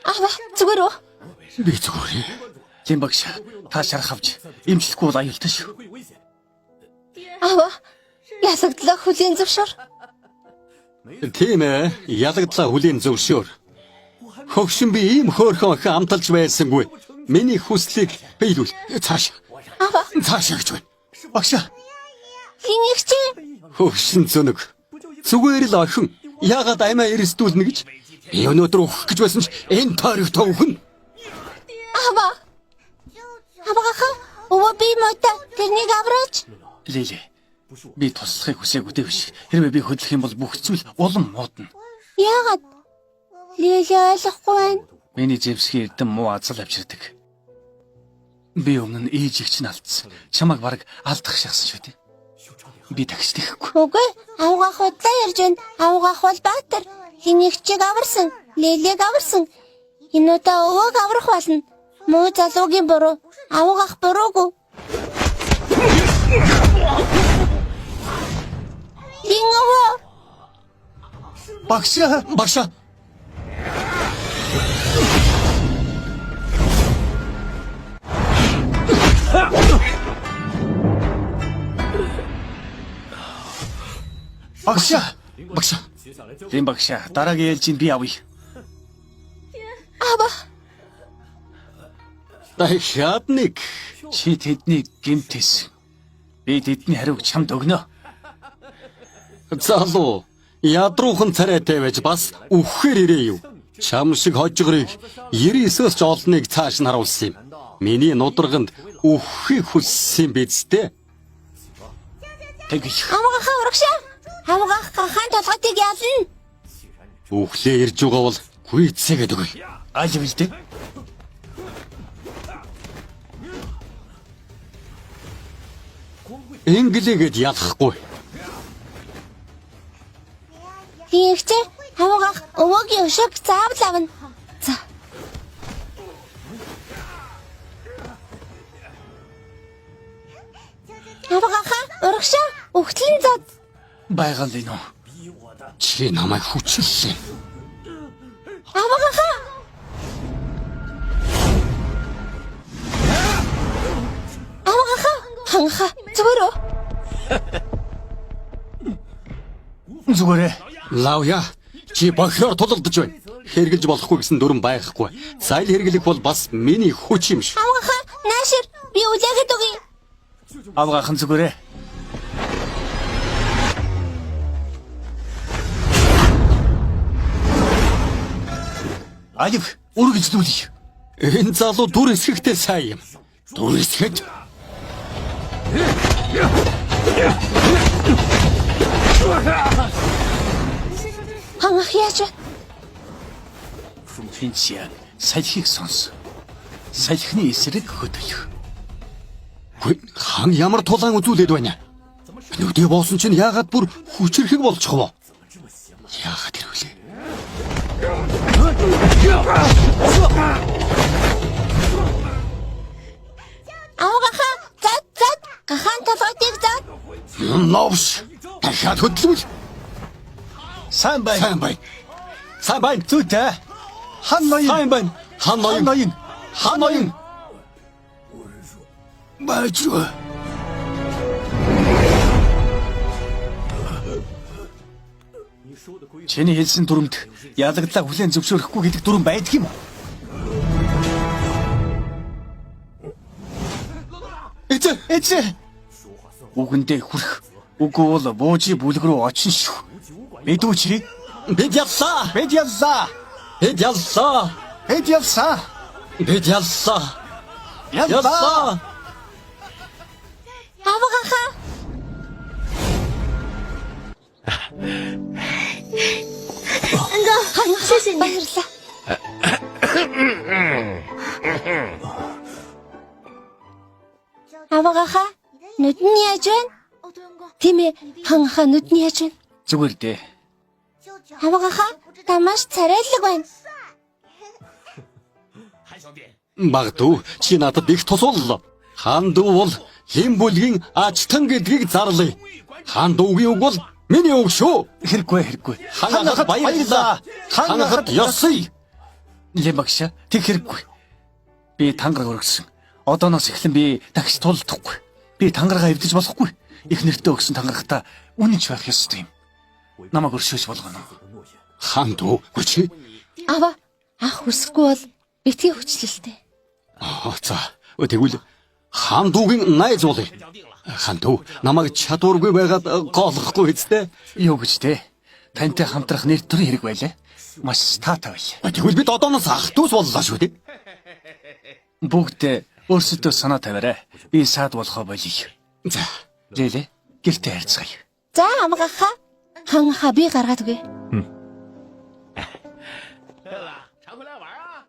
Ава, зүгээр үү? Би зүгээр. Лимбагш, та шарах авч имжлэхгүй бол аюултай шүү. Ава, ялагдлаа хүлийн зөвшөөр. Тийм ээ, ялагдлаа хүлийн зөвшөөр. Хөгшин би ийм хөөрхөн охин амталж байсангүй. Миний хүслийг биелүүл. Цааш. Ава, Цааш гэж байна. Багш, хинэгч. Хөгшин зөнөг. Зүгээр л охин. Яагаад аймаа эрсдүүлнэ гэж? Би өнөөдөр өгөх гэж байсан ч энэ тойрогт өгнө. Ава. Аваахан, өвөө би мота тэрнийг авраач. Лили. Би туслахыг хүсээгүй дээ биш. Хэрвээ би хөдлөх юм бол бүх зүйл улам муудна. Яагаад? Лили ойлгохгүй байна. Миний зэвсгийн эрдэм муу азал авчирдаг. Би өмнө нь ээж игч нь алдсан. Чамайг бараг алдах шахсан шүү дээ. Би тагч тэхгүй. Үгүй, авгаах удлаа ярьж байна. Авгаах бол баатар. Хинэгчийг аварсан, Лилиг аварсан. Энэ удаа өвөөг аврах болно. Муу залуугийн буруу. Авгаах буруугүй. Лингөө. Багш, Багш. багш. Багш. Лимбагш, дараагийн ээлжинд би авъя. Ава. Дахиад нэг. Чи тэдний гэмтээс. Би тэдний хариуг чамд өгнө. Залуу, ядруухан царайтай байж бас үхэхээр ирээ юу? Чам шиг хожигрыг 99-өөс ч олныг цааш нь харуулсан юм. Миний нудраганд үхэхийг хүссэн биз дээ. Тэгэх. Авгаахаа урагшаа. Авгаах хаан толгойтыг ялна. Үхлээ ирж байгаа бол гүйцээгээд өгье. Аль вэлдэ? Инглигээд ялахгүй. Тэгчээ хавгаах өвөгийн өшөөг заавал авна. За. Хавгааха урагшаа өгтлэн зод. Байгаал энэ үү? Чи намайг хүчлээ. Хавгааха. Хавгааха ханха зүгээрөө. Зүгээрээ. Лавья, чи бохиор тулалдаж байна. Хэрглэж болохгүй гэсэн дүрэн байхгүй. Зайл хэрглэх бол бас миний хүч юм ш. Хавгааха наашир би үлээхэд өгье. Авгаахан зүгээрээ. Алив, үргэлжлүүлье. Энэ залуу дүр эсрэхтэй сайн юм. Дүр эсрэхэд Хангаах яаж вэ? Финчиа, салхийг сонс. Салхины эсрэг хөдөлөх. хан ямар тулаан үзүүлээд байна. Нүдээ боосон чинь яагаад бүр хүчрхэг болчихвоо? Яагаад ирвэлээ? Авгааха зад гахаан толгойтыг зад. Новш. Дахиад хөдлөвл. Сайн бай. Сайн бай. Сайн бай. Зүйтэй. Хан ноён. Сайн бай. Хан ноён. ноён. Хан ноён. Бачуу. Чиний хэлсэн дүрмд ялагдлаа хүлээн зөвшөөрөхгүй гэдэг дүрм байдаг юм. Эцэ. Үгэндээ хүрх. Үгүй бол буужи бүлэг рүү очин шүү. Мэдүүчрийг Бид ялсаа. бид яллаа. Бид ялсаа. Бид ялсаа. Бид ялсаа. Яллаа. Ялсаа. Авгааха. Ингээ хангасан баярлаа. Авгааха нүдний яаж байна? Тийм ээ, хангаха нүдний яаж байна? Зүгээр дээ. Авгааха та маш царайлаг байна. Багдуу чи надад их тусууллаа. Хан дүү бол хэм бүлгийн ачтан гэдгийг зарлая. Хан дүүгийн үг бол миний үг шүү. Хэрэггүй. Хангахад баярлаа. Хангахад ёсъё. Лемагша тэг хэрэггүй. Би тангараг өргөсөн. Одооноос эхлэн би дахиж тулдахгүй. Би тангарага эвдэж болохгүй. Их нэртээ өгсөн тангарагта үнэнч байх ёстой юм. Намайг өршөөж болгоно. Хан дүү хүч. Ава ах хүсэхгүй бол битгий хүчлэлтэй. За тэгвэл хан дүүгийн найз болъё. Хан дүү намайг чадваргүй байгаад гоолохгүй үсттэй. Юу гэж те? Тантай хамтрах нэр төрийн хэрэг байлаа. Маш таатай байл. Тэгвэл бид одооноос ах дүүс боллоо шүү дээ. Бүгд өөрсдөө санаа тавиарай. Би саад болохоо болъё. За Лэле гэртээ харьцгаая. За авгааха хангаха би гаргаад өгье.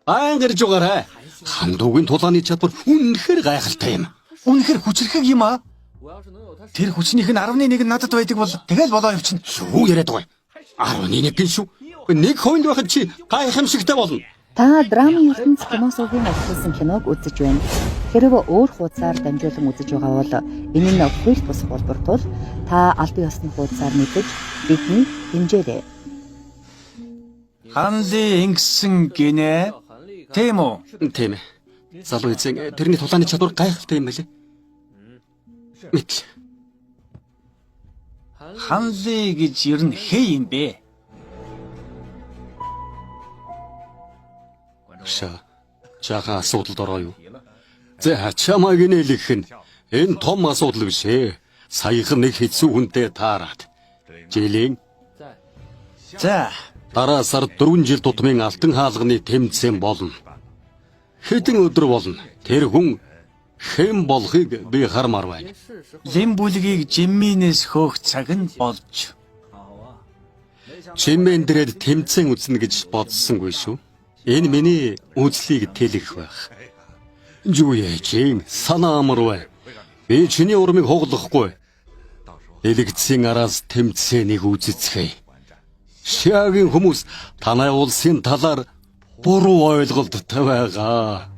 айн гэрж угаарай. Хан дүүгийн тулааны чадвар үнэхээр гайхалтай юм. Үнэхээр хүчрхэг юм аа. Тэр хүчнийх нь 11 нь надад байдаг бол тэгэл болоо явчихна. Юу яриад байгаа юм? 11 гин шүү. Нэг хойнд байхад чи гайхамшигтай болно. Та драмын ертөнц кино сувгийн орчуулсан киног үзэж байна. Хэрвээ өөр хуудасаар дамжуулан үзэж байгаа бол энэ нь хууль бус холбоор тул та албан ёсны хуудасаар мэдэж бидний хэмжээрэй. Ханли ингэсэн гинэ. Тийм үү? Тийм ээ. Залуу эзэн тэрний тулааны чадвар гайхалтай юм байлээ. Мэдл. Ханли гэж ер нь хээ юм бэ? Чаха асуудалд ороо юу? За чамайг нэлэх нь энэ том асуудал биш ээ. Саяхан нэг хэцүү хүнтэй таарад. Жилийн За, дараа сар 4 жил тутмын алтан хаалганы тэмцээн болно. Хэдэн өдөр болно. Тэр хүн хэм болохыг би хармаар байна. лим бүлгийг жимминээс хөөх цаг нь болж. Чимэн дээрээ тэмцээн үзнэ гэж бодсонгүй шүү. Энэ миний үзлийг тэлэх байх. Юу яач юм? Санаа амар бай. Би чиний урмыг хуглахгүй. Элэгцийн араас тэмцээнийг үзэцгээе. Шиагийн хүмүүс танай улсын талаар буруу ойлголттой байгаа.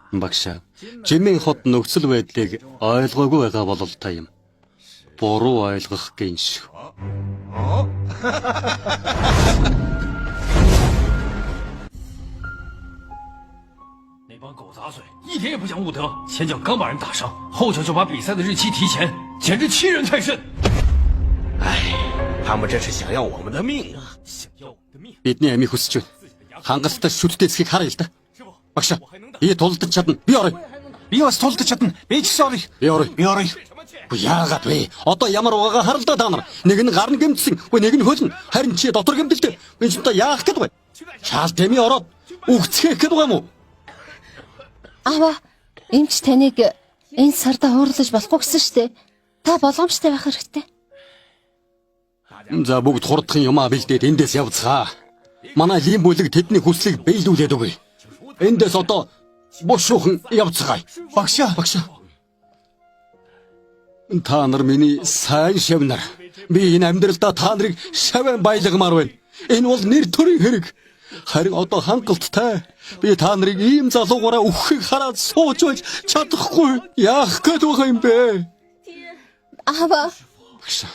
Багш, Жимийн хот нөхцөл байдлыг ойлгоогүй байгаа бол та юм. Буруу ойлгох гин шүү. 那帮狗杂碎，一点也不讲武德。前脚刚把人打伤，后脚就把比赛的日期提前，简直欺人太甚。 他们这是想要我们的命啊！ 想要我的命！ Бидний амийг хүсэж байна. Хангалттай шүттэй эсхийг харъя л да. Багш, ий тулдаж чадна. Би оръё. Би бас тулдаж чадна. Би ч гэсэн оръё. Би оръё. Би оръё. Яагаад вэ? Одоо ямар угаагаа харалдаа та нар. Нэг нь гарн гэмтсэн, нэг нь хөлн. Харин чи дотор гэмтэлтэй. Би ч одоо яах гээд вэ? Шаал тэмий ороод үгцэх гээд байгаа юм уу? Аваа, эмч таныг энэ сарда хуурлаж болохгүй гэсэн штэ. Та болгоомжтой байх хэрэгтэй. За бүгд хурдхан юмаа бэлдээд эндээс явцгаа. Манай лим бүлэг тэдний хүслийг биелүүлээд өгье. Эндээс одоо бушуухан явцгаая. Багш. Та нар миний сайн шавнар. Би энэ амьдралдаа та нарыг шаван баялагмаар байна. Энэ бол нэр төрийн хэрэг. Харин одоо хангалттай. Би та нарыг ийм залуугаараа үххийг хараад сууж байж чадахгүй. Яах гээд байгаа юм бэ? Аваа. Багш.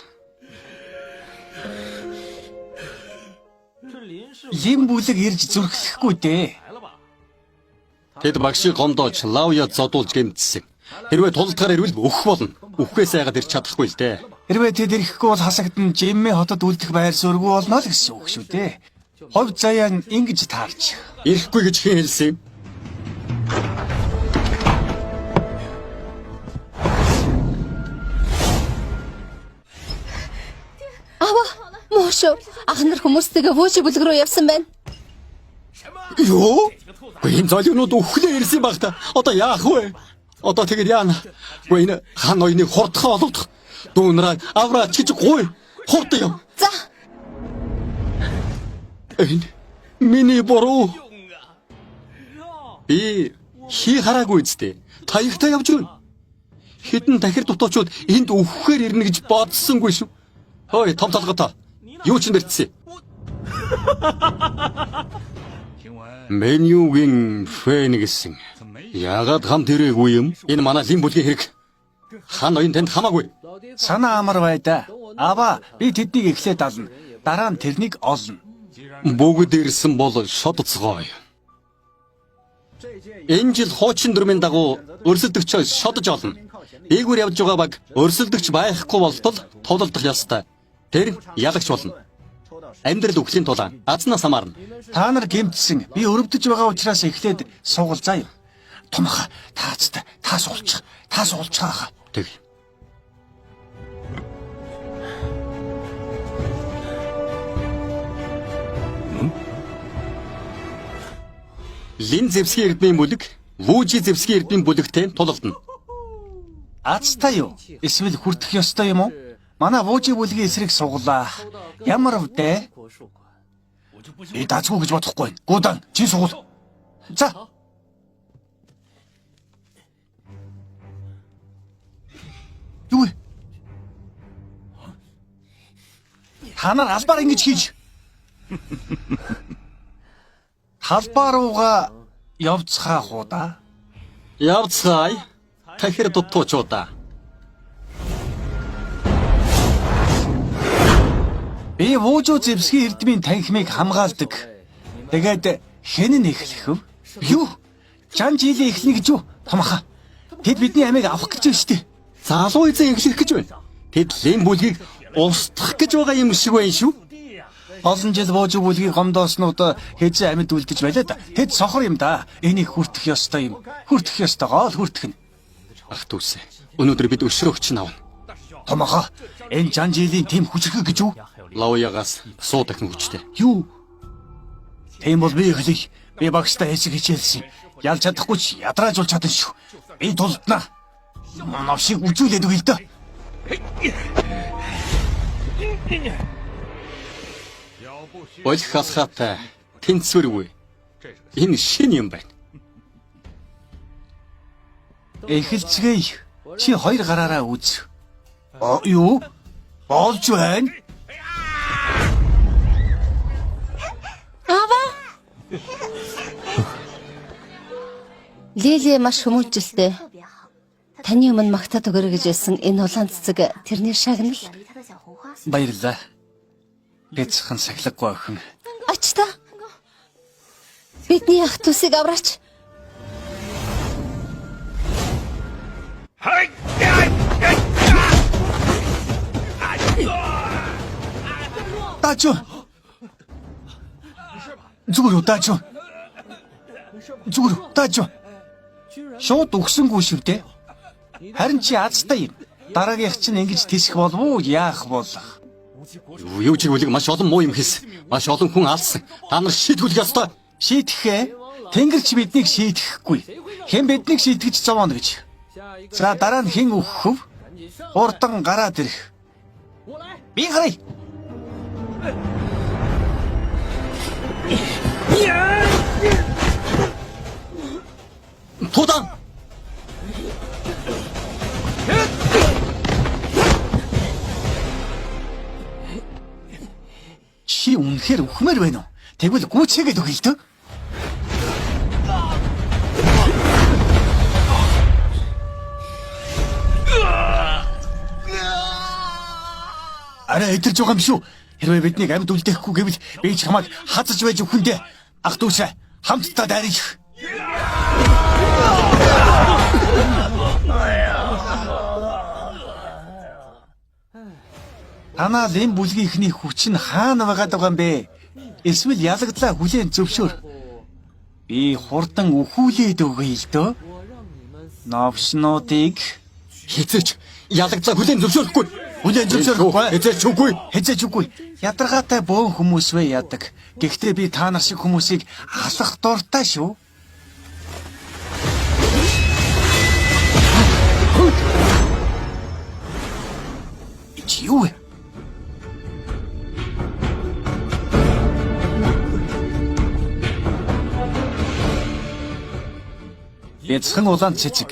Лим бүлэг ирж зүрхлэхгүй дээ. Тэд багшийг гомдоож лавья зодуулж гэмтсэн. Хэрвээ тулдгаар ирвэл өөх болно. Үхээс айгаад ирч чадахгүй л дээ. Хэрвээ тэд ирэхгүй бол хасагдан Жимми хотод үлдэх байр суурьгүй болно л гэсэн үг шүү дээ. Ховд заяа ингэж таарч. Ирэхгүй гэж хэн хэлсэн юм? Аваа, мөөшөө. Ах нар хүмүүстэйгээ вөөжи бүлэг рүү явсан байна. Юу? Гүн золионууд үхлээ ирсэн баг та. Одоо яах вэ? Одоо тэгээд яана? Гүн хан ойныг хурдхаа олгох. Дүүнраа авраа чиж гуй. Хурд яв. За, Энэ миний буруу. Би хий хараагүй зү. Таягтай явж байна. Хэдэн дахир дутуучууд энд үхэхээр ирнэ гэж бодсонгүй шүү. Хөөе, том толготой. Юу ч нэрчсэн. Менюгийн фэн гэсэн. Яагаад хамт ирээгүй юм? Энэ манай лим бүлгийн хэрэг. Хан оюун танд хамаагүй. Санаа амар байда. Аваа, би тэднийг эхлээд ална. Дараа нь тэрнийг олно. Бүгд ирсэн бол шодцгой. Энэ жил хуучин дүрмийн дагуу өрсөлдөгчөө шодож олно. Дээгүүр явж байгаа баг өрсөлдөгч байхгүй болтол тулалдах ёстой. Тэр ялагч болно. Амьдрал үхлийн тулаан азнаас хамаарна. Та нар гэмтсэн. Би өрөвдөж байгаа учраас эхлээд суугалзаа юм. Томха, таацтай. Та суулчих. Та суулчихаа. Тэг. Лин зэвсгийн эрдмийн бүлэг, Вүүжи зэвсгийн эрдмийн бүлэгтэй тулалдана. Аацтай юу? Эсвэл хүртэх ёстой юм уу? Манай Вүүжи бүлгийн эсрэг суглаа. Ямар вдэ? Би даацгүй гэж бодохгүй. Гудан, чи сугал. За. Юу? Та нар албаар ингэж хийж. Талбай руугаа явцгаах уу да? Явцгаая. Тахир дутуучуудаа. Би Вүүжи зэвсгийн эрдмийн танхимыг хамгаалдаг. Тэгээд хэн нь эхлэх вэ? Юу? Жан жилийн эхлэнэ гэж юу? Томха. Тэд бидний амийг авах гэж байна шүү дээ. Залуу эзэн эхлэх гэж байна. Тэд лим бүлгийг устгах гэж байгаа юм шиг байна шүү. Олон жил Вүүжи бүлгийг гомдооснууд хэзээ амьд үлдэж байлаа да. Тэд сохор юм да. Энийг хүртэх ёстой юм. Хүртэх ёстой гол хүртэх нь. Ах дүүсээ. Өнөөдөр бид өшрөөгч нь авна. Томха. Энэ жан жилийн тэм хүчрэх гэж юу? Лавьягаас суу дахин хүчтэй. Юу? Тийм бол би эхлэе. Би багштай хэсэг хичээлсэн. Ялж чадахгүй ч ядраажуулж чадна шүү. Би тулднаа. Навшиг үзүүлээд өгье л да. Болох алхаатай тэнцвэргүй. Энэ шин юм байна. Эхэлцгээе. Чи хоёр гараараа үз. Юу? Болж байна. Аава. Лили маш хүмүүжлээ. Таны өмнө магтаад өгөрэй гэж хэлсэн энэ улаан цэцэг тэрний шагнал. Баярлалаа. Бяцхан сахилгагүй охин. Ач та. Бидний ах тусыг авраач. Даачуу. Зүгүр даачуу. Зүгүр даачуу. Шууд өгсөнгүй шүү дээ. Харин чи азтай юм. Дараагийнх чинь ингэж тисэх болов уу? Яах бол? Юу ч үлэг маш олон муу юм хийсэн. Маш олон хүн алсан. Та нар шийдвүлэх ёстой. Шийтгэхээ. Тэнгэр чи биднийг шийтгэхгүй. Хэн биднийг шийтгэж зовооно гэж. За дараа нь хэн өгөх вэ? Хурдан гараад ирэх. Би гарыг. Туудан. Чи үнэхээр өхмөр байна уу? Тэгвэл гүйцээгээд өгье л дөө. Арай эдэрж байгаа юм шүү. Хэрвээ биднийг амьд үлдээхгүй гэвэл би ч хамааг хазаж байж өгөндөө. Ах дүүсээ хамтдаа дайрах. Танаа лэм бүлгийнхний хүч нь хаана байгаад байгаа юм бэ? Эсвэл ялагдлаа хүлээн зөвшөөр. Би хурдан өхүүлээд өгье л дөө. Новшнуудыг Хизээч ялагдлаа хүлээн зөвшөөрөхгүй. хүлээн зөвшөөрөхгүй. Хизээч үгүй. Хэзээч үгүй. Ядаргаатай бөөн хүмүүс вэ ядаг. Гэхдээ би та нар шиг хүмүүсийг алах дуртай шүү. Чи юу вэ? Бяцхан улаан цэцэг.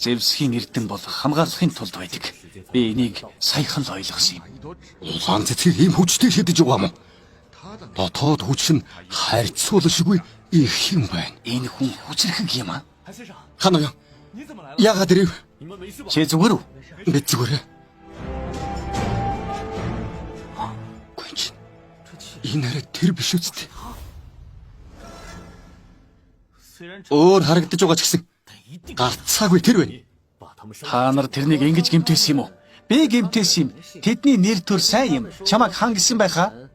Зевсхийн эрдэм бол хамгаалахын тулд байдаг. Би энийг саяхан л ойлгосон юм. Улаан цэцгийг ийм хүчтэй шидэж байгаа юм. Дотоод хүч нь харьцуулшгүй их юм байна. Энэ хүн хүчрхэг юм аа. Ханаа. Яагаад ирв? Чи зүгээр үү? Бид зүгээр. Гүнч. Энэ арай тэр биш үстэ. Өөр харагдаж байгаа ч гэсэн гарцаагүй тэр байна. Та нар тэрнийг ингэж гэмтээсэн юм уу? Би гэмтээсэн юм. Тэдний нэр төр сайн юм. Чамайг хан гэсэн байхаа?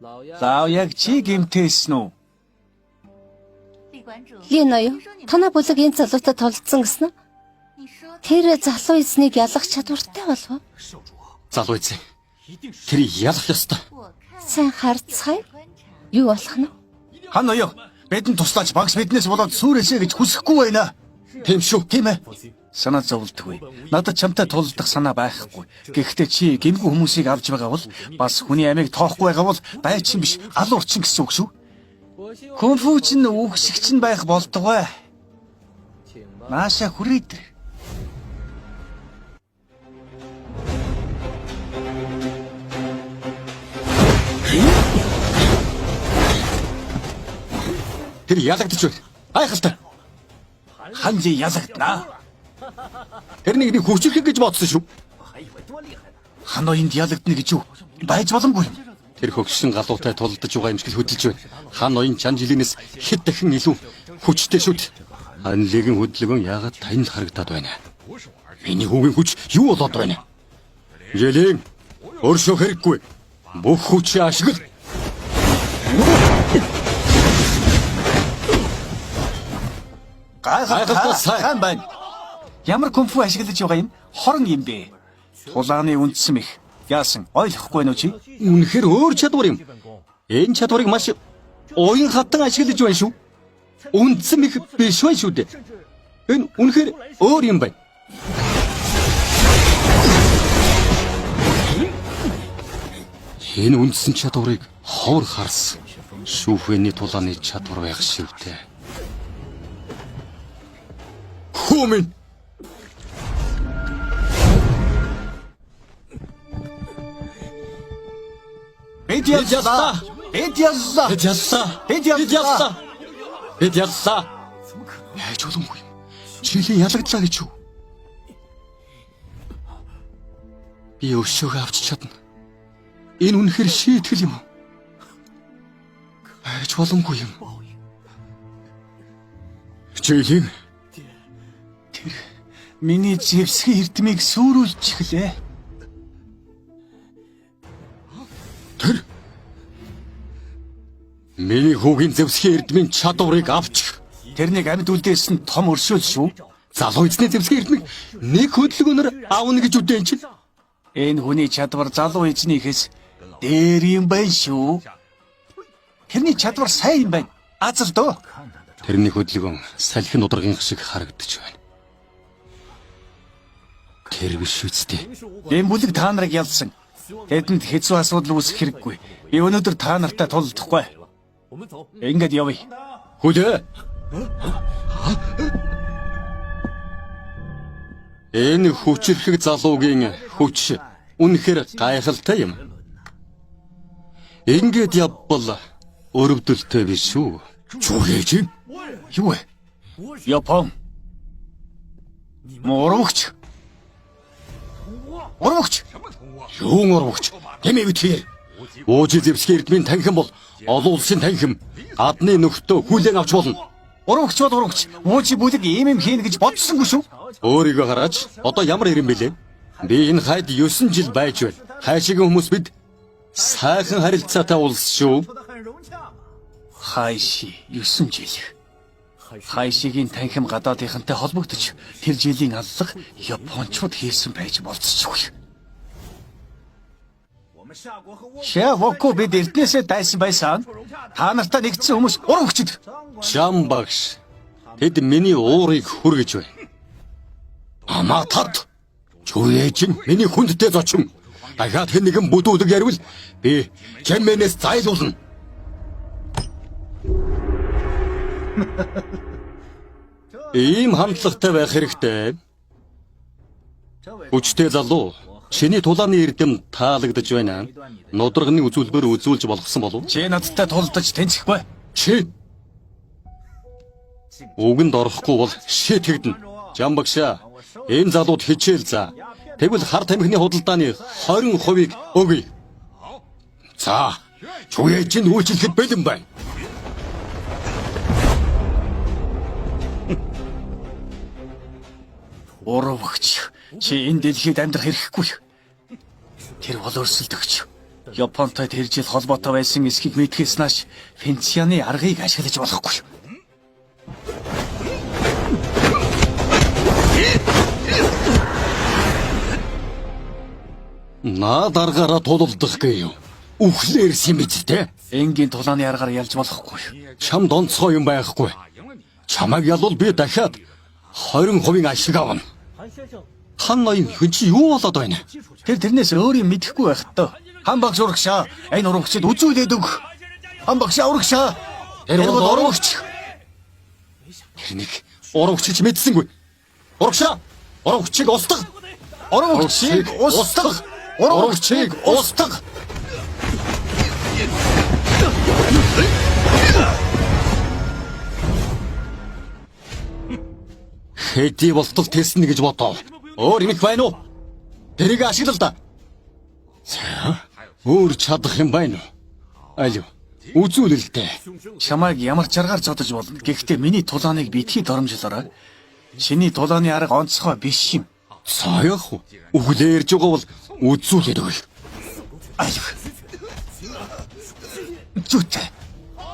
Лав яг чи гэмтээсэн үү? Лино юу? Танаа бүлэг энэ залуутай толдсон гэсэн нь? Тэр залуу эзнийг ялах чадвартай болов уу? Залуу эзэн. Тэр ялах ёстой. Сайн харцгаая. Юу болох нь? Хан оё. Бидэнд туслаач багш биднээс болоод сүрээсэ гэж хүсэхгүй байна. Тийм шүү. Тийм ээ. Санаа зовлтгүй. Надад чамтай тулдах санаа байхгүй. Гэхдээ чи гэмгүй хүмүүсийг авч байгаа бол бас хүний амийг тоохгүй байгаа бол дайчин биш алуурчин гэсэн үг шүү. Конфуч нь үгшигч нь байх болтугай. Нааша хүрээд. Тэр ялагдаж байна. Гайхалтай. Хан ли ялагдана? Тэр нэг хүчрхэг гэж бодсон шүү. Хан оёнд ялагдана гэж юу? Байж боломгүй. Тэр хөгшин галуутай тулдаж байгаа юм шиг л хөдөлж байна. Хан оён чан жилийнээс хэд дахин илүү хүчтэй шүү дээ. Хан лигийн хөдөлгөөн яагаад тань л харагдаад байна? Миний хүүгийн хүч юу болоод байна? Жилийн өршөө хэрэггүй. Бүх хүчээ ашигла. Гайхалтай сайн байна. Ямар конфу ашиглаж байгаа юм? Хорон юм бэ. Тулааны үндсэн их. Яасан? Ойлгохгүй нү чи? Үнэхээр өөр чадвар юм. Энэ чадварыг маш уян хатан ашиглаж байна шүү. Үндсэн их биш байна шүү дээ. Энэ үнэхээр өөр юм байна. Энэ үндсэн чадварыг ховор харсан. Шүүхвэний тулааны чадвар байх шиг дээ. Хүү минь. Бид яллаа. Бид яллаа. Бид яллаа. Бид яллаа. Бид яллаа. Яаж боломгүй юм? Чилийн ялагдлаа гэж юу? Би өшөөгөө авч чадна. Энэ үнэхээр шийтгэл юм уу? Яаж боломгүй юм? Чилийн Миний зэвсгийн эрдмийг сүрүүлчихлээ. тэр миний хүүгийн зэвсгийн эрдмийн чадварыг авч Тэрнийг амьд үлдээсэн том өршөөл шүү. залуу эзний зэвсгийн эрдмийг нэг хөдөлгөөнөөр аавна гэж үдэн чинь. Энэ хүний чадвар залуу эзнийхээс дээр юм байна шүү. Тэрний чадвар сайн юм байна. Азар дөө. Тэрний хөдөлгөөн салхин ударгын шиг харагдаж байна. Тэр биш үстэй. Энэ бүлэг та нарыг ялсан. Тэдэнд хэцүү асуудал үүсэх хэрэггүй. Би өнөөдөр та нартай тулдахгүй. Ингээд явъя. Хүлээ. Энэ хүчрхэг залуугийн хүч үнэхээр гайхалтай юм. Ингээд явбал өрөвдөлтөй биш үү? Чүгээж? Юу вэ? Япон. Морогч. Орвогч. Юун орвогч? Тэмээ битээр. Уужи зэвсгийн эрдмийн танхим бол олон улсын танхим. Гадны нөхдөө хүлээн авч болно. Орвогч бол орвогч. Уужи бүлэг ийм хийнэ гэж бодсонгүй шүү. Өөрийгөө хараач. Одоо ямар ирэн бэлээ? Би энэ хайд 9 жил байж байна. Хайшигийн хүмүүс бид сайхан харилцаатай улс шүү. Хайши 9 жил. Хайшигийн танхим гадаадынхантай холбогдож тэр жилийн аллах японочууд хийсэн байж болцсохгүй. Шавоко бид эрднээсээ дайсан байсан. Та нартай нэгдсэн хүмүүс урагчд. Жам багш. Тэд миний уурыг хүргэж байна. Аматад. Чуяжин миний хүндтэй зочин. Дахиад хэн нэгэн бүдүүлэг ярил би Кэмэнээс зайлуулна. Ийм хандлагатай байх хэрэгтэй. Хүчтэй залуу, чиний тулааны эрдэм таалагдж байна. Нудрагны үзүүлбэр үзүүлж болгосон болов? Чи надтай тулдаж тэнцэхгүй. Чи үгэнд орохгүй бол шийтгэдэн. Жамбагшаа, энэ залууд хичээл за. Тэгвэл хар тамхины худалдааны 20%-ийг өгье. За, чуяж нь үйлчлэхэд бэлэн байна. Урвагч. Чи энэ дэлхийд амьдрах хэрэггүй. Тэр бол өрсөлдөгч. Японтой тэр жил холбоотой байсан эсхийг мэдхээс нааш Фенцианы аргыг ашиглаж болохгүй. Наад аргаараа тулалдах гэв. Үхлээрсэн биз дээ. Энгийн тулааны аргаар ялж болохгүй. Чамд онцгой юм байхгүй. Чамайг ялвал би дахиад 20%-ийн ашиг авна. Хан ноён хүн чи юу болоод байна? Тэрнээс өөр юм мэдэхгүй байх тоо. Хан багш урагшаа. Энэ урагчид үзүүлээд өг. Хан багш урагшаа. Тэр бол урагч. Тэрнийг урагчиж мэдсэнгүй. Урагшаа. Урагчийг устгах. Урагчийг устгах. Урагчийг устгах. Хэдий болтол тэснэ гэж бодоо. Өөр юм байна уу? Тэрийг ашиглал да. За, өөр чадах юм байна уу? Алив. Үзүүлэлтэй. Чамайг ямар чаргаар зодож болно. Гэхдээ миний тулааныг битгий доромжлоорой. Чиний тулааны арга онцгой биш юм. Саяах уу? Үглээ ирж байгаа бол үзүүлээд өгье. Алив. Зүтэй.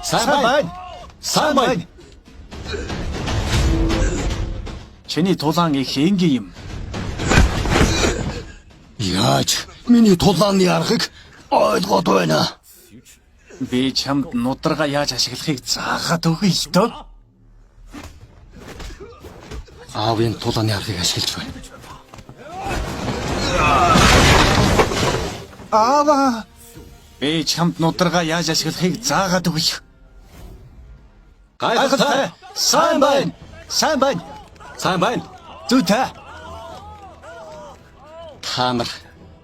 Сайн байна. Сайн байна. Чиний тулаан их энгийн юм. Яаж миний тулааны аргыг ойлгоод байна? Би чамд нудрага яаж ашиглахыг заагаад өгье л дөө. Аавын тулааны аргыг ашиглаж байна. Аава. Би чамд нудрага яаж ашиглахыг заагаад өгье. Гайхалтай. Сайн байна. Сайн байна. Сайн байна. Зүү та. Та нар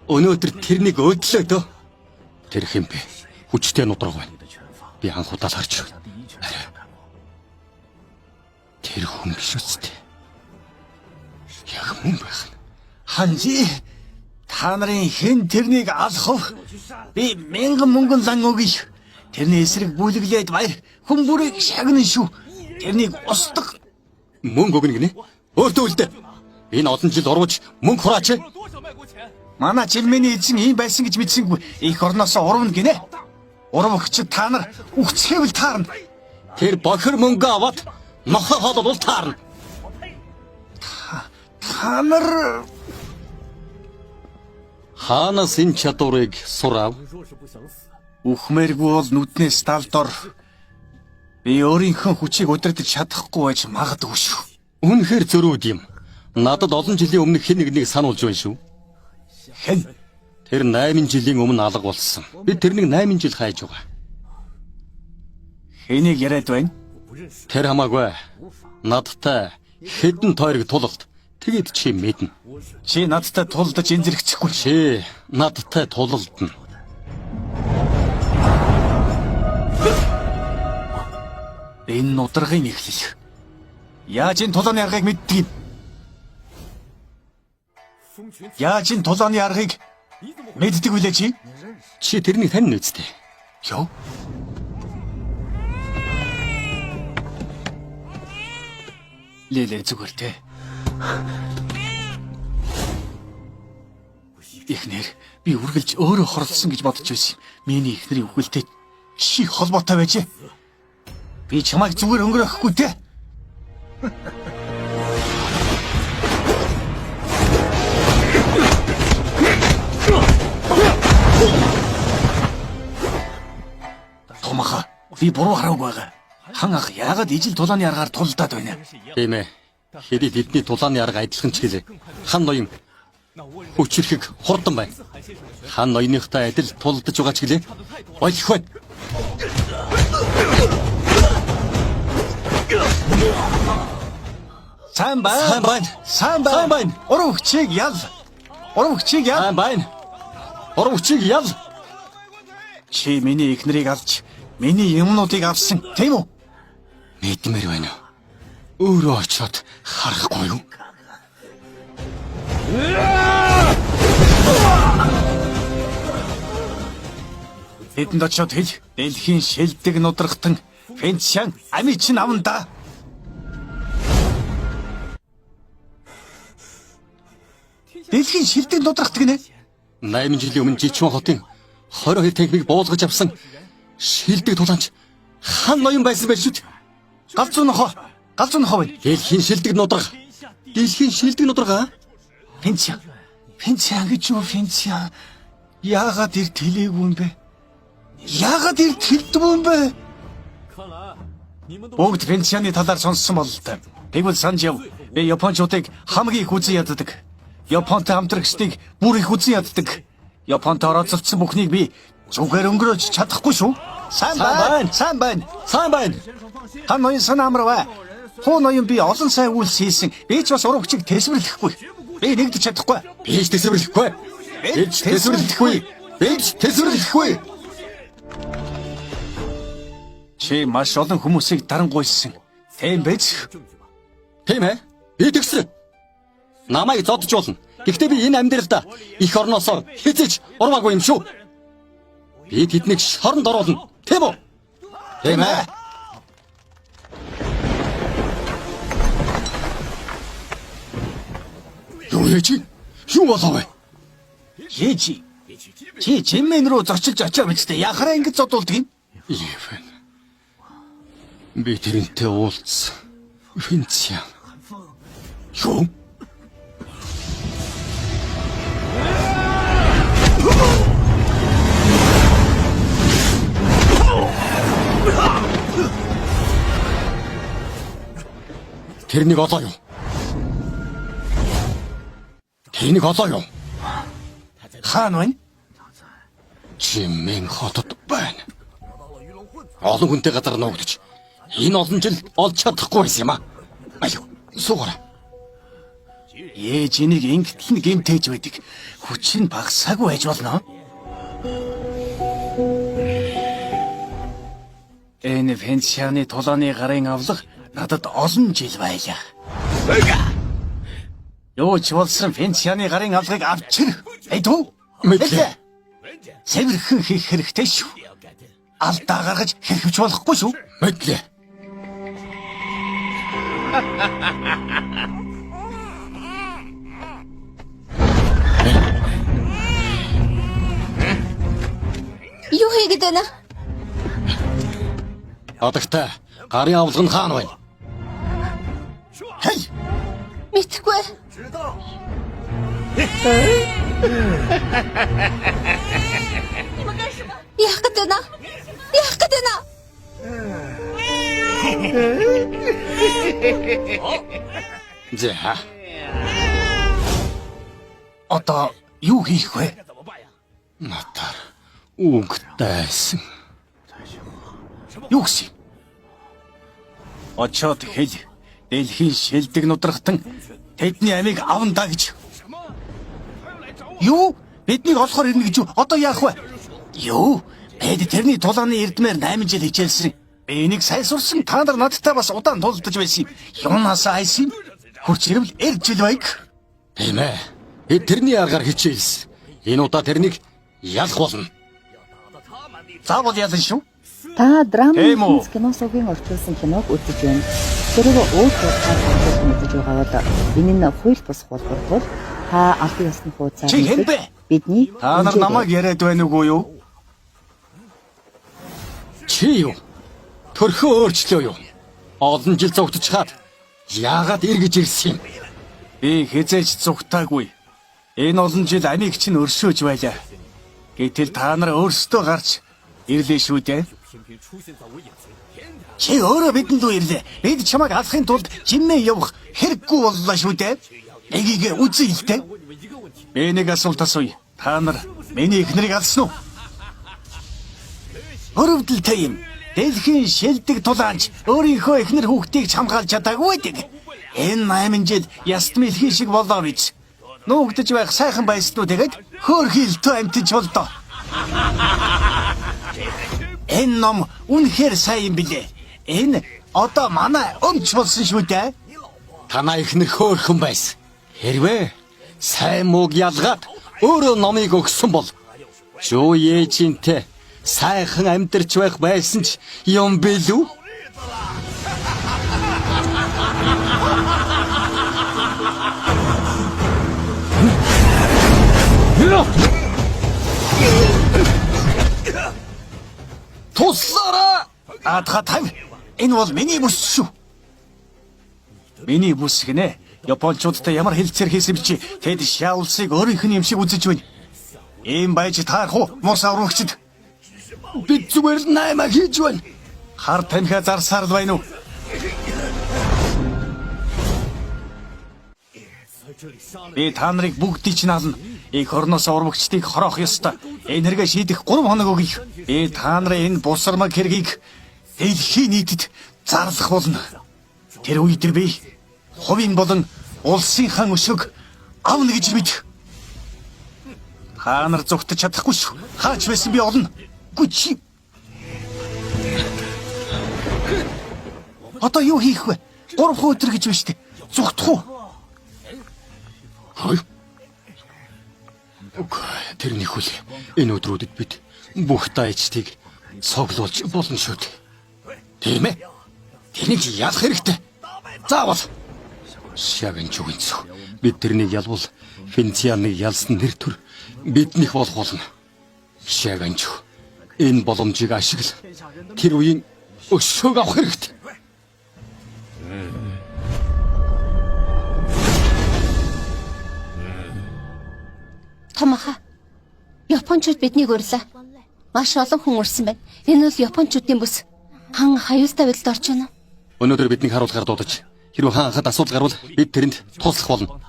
өнөөдөр тэрнийг өөдлөө дөө. Тэр хэм бэ? Хүчтэй нудраг байна. Би анх удаа л харж байна. Тэр хүн биш үстэй. Яг мөн байх. Ханжи. Та нарын хэн тэрнийг алах вэ? Би 1000 мөнгөн лан өгье. Тэрний эсрэг бүлэглээд баяр хүн бүрийг шагнана шүү. Тэрнийг устгах. Мөнгө өгнө гинэ. Өөртөө үлдээ. Энэ олон жил урууж мөнгө хураач. Манай жилмэний эзэн ийм байсан гэж мэдсэнгүй. Их орноосоо урвна гинэ. Урвагчид та нар үхцгээвэл таарна. Тэр бохир мөнгө аваад нохоо хоолол таарна. Та нар Хаанаас энэ чадварыг сурав? үхмээргүй бол нүднээс талдор. Би өөрийнхөө хүчийг удирдах чадахгүй байж магадгүй шүү. Үнэхээр зөрүүд юм. Надад олон жилийн өмнө хэн нэгнийг сануулж байна шүү. Хэн? Тэр 8 жилийн өмнө алга болсон. Би тэрнийг 8 жил хайж байгаа. Хэнийг яриад байна? Тэр хамаагүй. Надтай хэдэн тойрог тулалт. Тэгэд чи мэднэ. Чи надтай тулдаж энзэрэгдэхгүй. Чи надтай тулалдна. Энэ нудрагын эхлэл. Яаж энэ тулааны аргыг мэддэг юм? Яаж энэ тулааны аргыг мэддэг үлээ чи? Чи тэрнийг тань нүцтэй. Йоо. Лэлэр зүгээр те. Эхнэр би үргэлж өөрөө хорлсон гэж бодож байсан юм. Миний эхнэрийн үхэлтэй чи холбоотой байжээ. Би чамайг зүгээр өнгөрөөхгүй те. Томаха би буруу хараагүй байгаа. Хан ах яагаад ижил тулааны аргаар тулдаад байна? Тийм ээ. Хэдий тэдний тулааны арга адилхан ч гэлээ. Хан ноён хүчрхэг хурдан байна. Хан ноёныхтай адил тулдаж байгаа ч гэлээ. Болох байна. Сайн байна. Сайн байна. Сайн байна. Сайн байна. Урвчиг ял. Урвчиг ял. Сайн байна. Урвчиг ял. Чи миний эхнэрийг алж, миний юмнуудыг авсан, тийм үү? Мэдмээр байна. Өөрөө очиод харахгүй юу? Тэдэнд очиод хэл. Дэлхийн шилдэг нудрагтан Фэнчан ами чин авна да. Дэлхийн шилдэг нудрагт гинэ. 8 жилийн өмнө Жичван хотын 22 танкийг буулгаж авсан шилдэг тулаанч хан ноён байсан байж шүү дээ. Галзуу нохоо байна. Дэлхийн шилдэг нудраг. Дэлхийн шилдэг нудраг. Фэнчан. Фэнчан гэж юу Фэнчан? Яагаад ир тэлээгүй юм бэ? Яагаад ир тэлдэг юм бэ? Бүгд Фэнчаны талаар сонссон бол та. Тэгвэл санаж яв. Би Япончуудыг хамгийн их үзэн яддаг. Японтой хамтрагчдыг бүр их үзэн яддаг. Японтой орооцолцсон бүхнийг би зүгээр өнгөрөөж чадахгүй шүү. Сайн байна. Сайн байна. Сайн байна. Хан ноён санаа амарваа. Хуу ноён би олон сайн үйлс хийсэн. Би ч бас урагчийг тэсвэрлэхгүй. Би нэгдэж чадахгүй. Би ч тэсвэрлэхгүй. Би ч тэсвэрлэхгүй. Чи маш олон хүмүүсийг дарангуйсан. Тийм байж. Тийм ээ. Би тэгсрэ. Намайг зодж болно. Гэхдээ би энэ амьдралдаа их орноосоо хизэж урваагүй юм шүү. Би тэднийг шоронд оруулна. Тийм үү? Тийм ээ. Юу яач? Юу болов вэ? Ээжи. Чи чимэн рүү зочилж очоо мэдтэй. Яхараа ингэж зодуулдаг юм? Евэн. Би тэрнтэй уулз. Фэнця. Юу? Тэрнийг олоо юу? Тэрнийг олоо юу? Хаан байна? Чимэн хотод байна. Олон хүнтэй газар нуугдаж энэ олон жил олж чадахгүй байсан юм аа. Аюу, суугаарай. Ээж энийг ингэтэл нь гэмтээж байдаг. Хүч нь багасаагүй байж болно. Энэ Венцианы тулааны гарын авлага надад олон жил байлаа. Юу ч болсон Венцианы гарын авлагыг авчир. Эдүү. Мэдлээ. Цэвэрхэн хийх хэрэгтэй шүү. Алдаа гаргаж хэрхвч болохгүй шүү. Мэдлээ. Юу хийгээд байна? Одогтой гарын авлага нь хаана байна? Хей! Мэдхгүй. Яах гээд байна? Яах гээд байна? За. Одоо юу хийх вэ? Натар өнгөтэйсэн. Юу гэсэн? Очоод хэл. Дэлхийн шилдэг нудрахтан тэдний амийг авна гэж. Юу? Биднийг олохоор ирнэ гэж юу? Одоо яах вэ? Юу? Бид тэрний тулааны эрдмээр 8 жил хичээлсэн. Би энийг сайн сурсан. Та нар надтай бас удаан тулдаж байсан юм. Юунаас айсан? Хурц ирвэл эрж жил байг. Тийм ээ. Бид тэрний аргаар хичээлсэн. Энэ удаа тэрнийг ялах болно. Заавал ялан шүү. Та драма Тийм үү? ертөнц киносогийн орчуулсан киног үзэж байна. Тэрийг өөртөө таалагдсан үзэж байгаа бол энэ нь хууль бус хулбар бол та албан ёсны хуудасаар Чи хэн бэ? бидний Та нар намайг яриад байна уу юу? Чи юу? Төрхөө өөрчлөө юу? Олон жил зогтчихад яагаад эргэж ирсэн юм? Би хизээч зүгтаагүй. Энэ олон жил амийг чинь өршөөж байлаа. Гэтэл та нар өөрсдөө гарч ирлээ шүү дээ. Чи өөрөө бидэнд дүү ирлээ. Бид чамайг алахын тулд жиммээ явах хэрэггүй боллоо шүү дээ. Эгийг үзье л дээ. Би нэг асуулт асууя. Та нар миний эхнэрийг алсан уу? Өрөвдөлтэй юм. Дэлхийн шилдэг тулаанч өөрийнхөө эхнэр хүүхдийг хамгаалж чадаагүй байдаг. Энэ 8 жил яст мэлхий шиг болоо биз. Нуугдж байх сайхан байснуу тэгээд хөөрхилтөө амтж болдоо. Энэ ном үнэхээр сайн юм билээ. Энэ одоо манай өмч болсон шүү дээ. Танаа ихнэр хөөрхөн байсан. Хэрвээ сайн мууг ялгаад өөрөө номыг өгсөн бол шүү ээжинтэй сайхан амьдарч байх байсан ч юм билүү? Туслаараа! Атхатаг. Энэ бол миний бүс шүү. Миний бүс гинэ. Япончуудтай ямар хэлцээр хийсэн чи тэд шаулсыг өөрийнх нь юм шиг үзэж байна. Ийм байж таарах уу? Мус аврагчд. Бид зүгээр л наймаа хийж байна. Хар танхаа зарсаар л байна уу? Би та нарыг бүгдийг чинь ална. Их орноос урвагчдыг хороох ёстой. Энергээ шийдэх 3 хоног өгье. Би та нарын энэ бусармаг хэргийг дэлхийн нийтэд зарлах болно. Тэр үед би хувийн болон улсынхаа өшөөг авна гэж мэд. Та нар зүгтж чадахгүй шүү. Хаач байсан би олно. Гүчи. Одоо юу хийх вэ? 3 өдөр гэж байна шүү дээ. Зүгтэх үү? Хой. Тэрний хүл энэ өдрүүдэд бид бүх дайчдыг цоглуулж болно шүү дээ. Тийм ээ. Тэнийг ялах хэрэгтэй. Заавал. Шаган чүгэнцүү. Бид тэрнийг ялвал Венцианыг ялсан нэр төр биднийх болох болно. Шаганч. Энэ боломжийг ашигла. Тэр үеийн өшөөг авах хэрэгтэй. Томаха. Япончууд биднийг урьлаа. Маш олон хүн урьсан байна. Энэ бол япончуудын бүс. Хан хаюултай байдалд орж байна. Өнөөдөр биднийг харуулгаар дуудаж хэрвээ хаанхад асуудал гарвал бид тэрэнд туслах болно.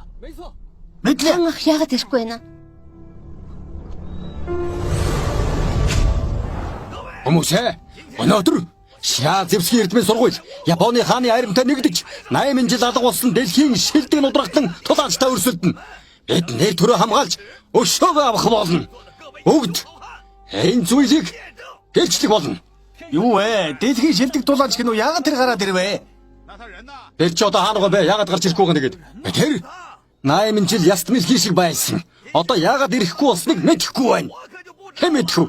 Мэдлээ. Хан ах яагаад ирэхгүй байна? Хүмүүсээ өнөөдөр Шаа зэвсгийн эрдмийн сургууль Японы хааны аримтай нэгдэж 8 жил алга болсон дэлхийн шилдэг нудрагтан тулаачтай өрсөлдөн. Бид нэр төрөө хамгаалж өшөөгөө авах болно. Бүгд энэ зүйлийг гэлжлэх болно. Юу вэ? Дэлхийн шилдэг тулаач гэнэ үү? Яагаад тэр гараад ирвэ? Тэр ч одоо хаана бэ? Яагаад гарч ирэхгүй байгаа нэгэд? Тэр 8 жил яст мэлхий шиг байсан. Одоо яагаад ирэхгүй болсныг мэдэхгүй байна. Хэн мэдхүү?